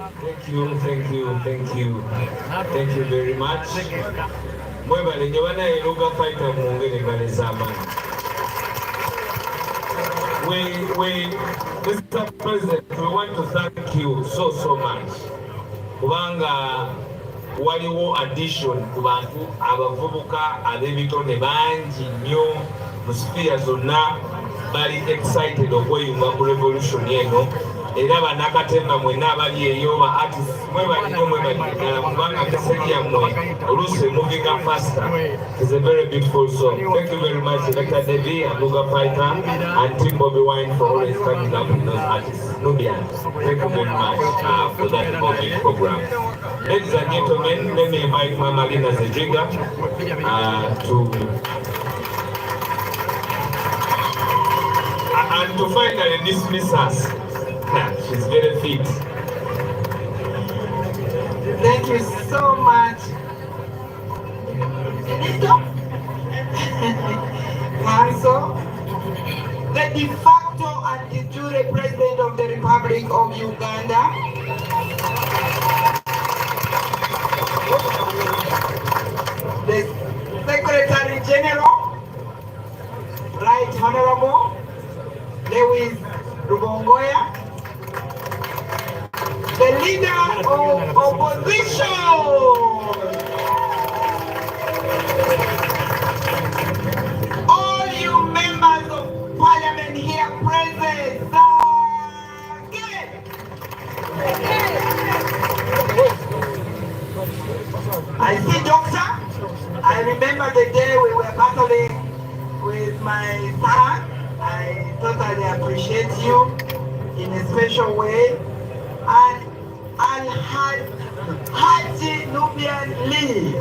Thank you, thank you, thank you. Thank you very much. Mwebale nyabana iluga fighter mwongere ngale zamani. Mr. President, we want to thank you so much. Kubanga waliwo addition ku bantu abavubuka ab'ebitone bangi nnyo mu sphere zonna bali excited okweyunga ku revolution eno. Era banakatemba mwenna abali eyo ba artists mwebaliddala kubanga message yammwe oluusi moving up faster is a very beautiful song. Thank you very much, Dr. Devi and Luga Fighter and Team Bobi Wine for always coming up with those artists. Nubian, thank you very much for that big program. Ladies and gentlemen, let me invite Mama Lina Zedriga to finally dismiss us. She's very fit. Thank you so much. Council, the de facto and de jure President of the Republic of Uganda, the Secretary General, Right Honorable Lewis Rubongoya, the leader of opposition, all you members of parliament here present, I see doctor, I remember the day we were battling with my son. I totally appreciate you in a special way. And Haji Nubian Lee.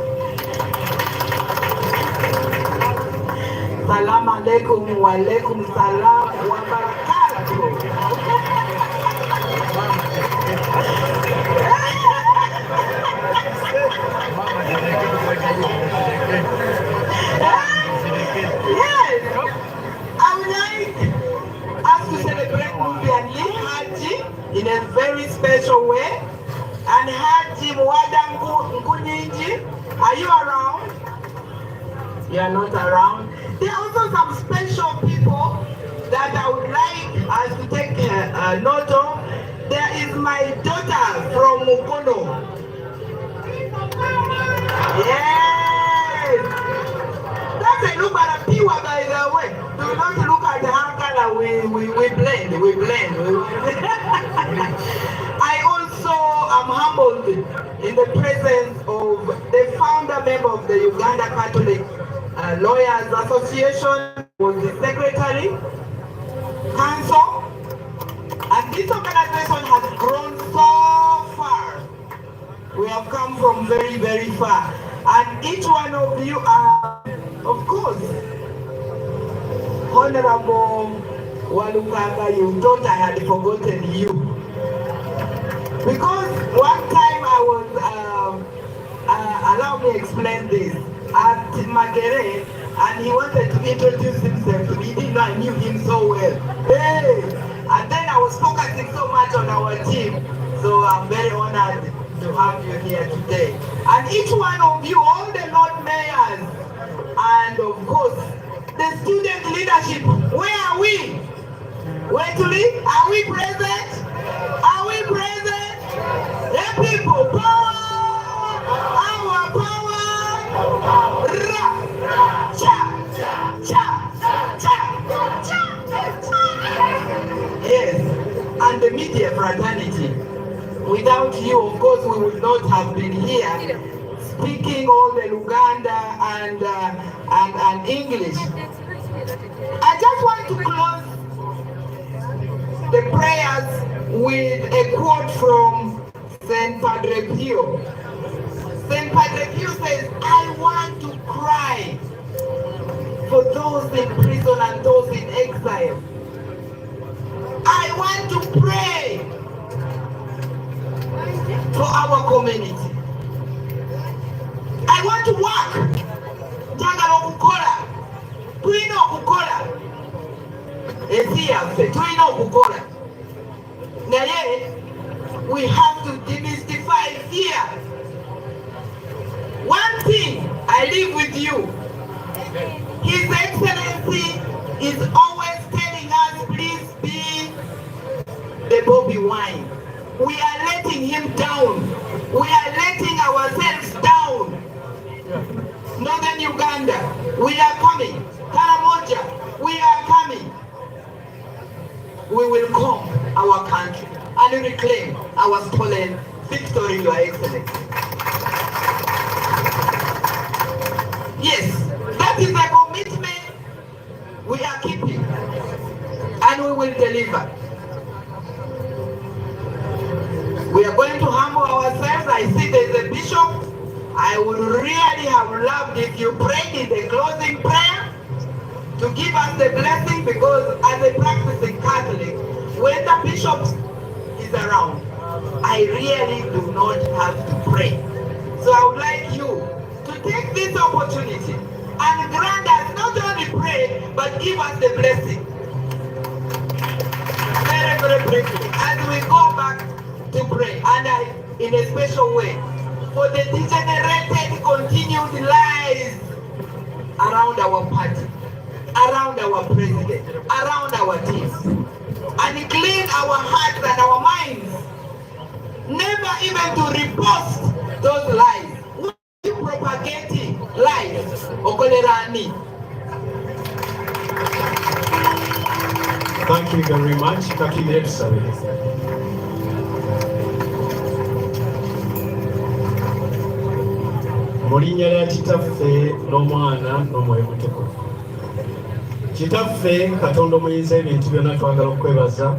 Salam alaikum wa alaikum salam wa barakatuh. Yes, I would like us to celebrate Nubian Lee Haji in a very special way. And Haji Mwada Nkunyinji, are you around? You are not around. There are also some special people that I would like us to take note of. There is my daughter from Mukono. Yes! That's a look at a piwa, by the way. Do not look at the color. We blend. I also am humbled in the presence of the founder member of the Uganda Catholic Lawyers Association, was the secretary, council, and this organization has grown so far. We have come from very, very far. And each one of you are, of course, Honorable Walukanga, you thought I had forgotten you. Because one time I was, allow me to explain this, at Magere, and he wanted to introduce himself to me. He didn't know I knew him so well. Hey! And then I was focusing so much on our team, so I'm very honored to have you here today. And each one of you, all the Lord Mayors, and of course, the student leadership, where are we? Where to lead? Are we present? Are we present? The people, power! Our power! Ra! Cha! Cha! Cha! Cha! Yes, and the media fraternity. Without you, of course, we would not have been here speaking all the Luganda and English. I just want to close the prayers with a quote from Saint Padre Pio. Saint Padre Pio says, I want to cry for those in prison and those in exile. I want to pray for our community. I want to work. Jangalo kukola. Tuino kukola. Esia fe. Tuino kukola. Naye, we have to you. His Excellency is always telling us, please be the Bobi Wine. We are letting him down. We are letting ourselves down. Northern Uganda, we are coming. Karamoja, we are coming. We will come our country and reclaim our stolen victory, Your Excellency. Yes, that is the commitment we are keeping, and we will deliver. We are going to humble ourselves. I see there is a bishop. I would really have loved if you prayed in the closing prayer to give us the blessing, because as a practicing Catholic, when the bishop is around, I really do not have to pray. So I would like you to take this opportunity and grant us not only pray, but give us the blessing. Very, very briefly, as we go back to pray, and in a special way, for the degenerated, continued lies around our party, around our president, around our teams, and clean our hearts and our minds, never even to repost those lies. We propagating lies. Okolerani. Thank you very much. Mu linnya lya Kitaffe n'Omwana n'Omwoyo Mutukuvu. Kitaffe Katonda omuyinza ebintu byonna, twagala okwebaza.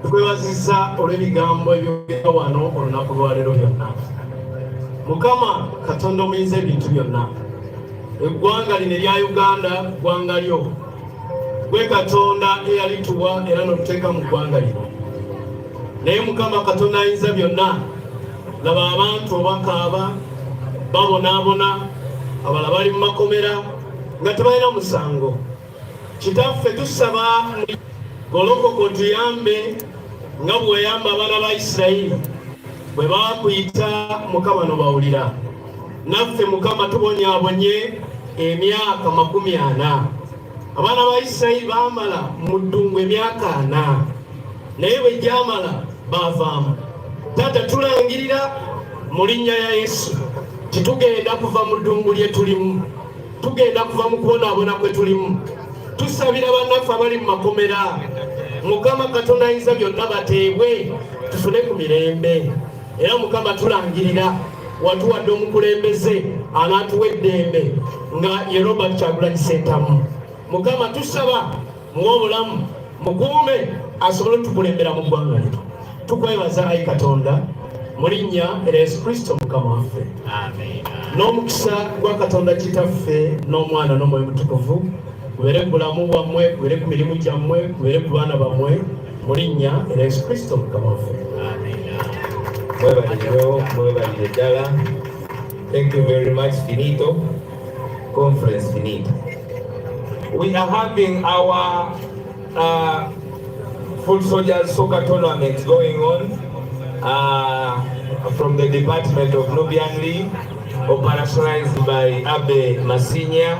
Tukwebazizza olw'ebigambo ebyogera wano olunaku lwaleero byonna. Mukama Katonda omuyinza ebintu byonna, eggwanga lino erya Uganda ggwanga lyo. Gwe Katonda eyalituwa era n'oluteeka mu ggwanga lino. Naye Mukama Katonda ayinza byonna, laba abantu obakaaba, babonaabona, abalala bali mu makomera nga tebalina musango. Kitaffe tusaba golokoka otuyambe nga bwe wayamba abaana ba Isirayiri bwe baakuyita, Mukama n'obawulira. Naffe Mukama tubonyaabonye emyaka 40. Abaana ba Isirayiri baamala mu ddungu emyaka 4, naye bwe gyamala baavaamu. Taata, tulangirira mu linnya ya Yesu titugenda kuva mu ddungu lye tulimu, tugenda kuva mu kubonaabona kwe tulimu. Tusabira bannaffe abali mu makomera, Mukama Katonda ayinza byonna bateebwe, tufune ku mirembe. Era Mukama tulangirira watuwadde omukulembeze anaatuwa eddembe nga ye Robert Kyagulanyi Ssentamu. Mukama tusaba muwe obulamu, mukuume asobole tukulembera mu ggwanga lino. Tukwebaza Ayi Katonda mu linnya erya Yesu Kristo Mukama waffe. N'omukisa gwa Katonda Kitaffe n'Omwana n'Omwoyo Mutukuvu gubeere ku bulamu bwammwe, gubeere ku mirimu gyammwe, gubeere ku baana bammwe mu linnya erya Yesu Kristo Mukama waffe. Mwebalire ddala. Thank you very much. Finito. Conference finito. We are having our Foot Soldiers Soccer Tournament going on from the Department of Nubian League, operationalized by Abe Masinya.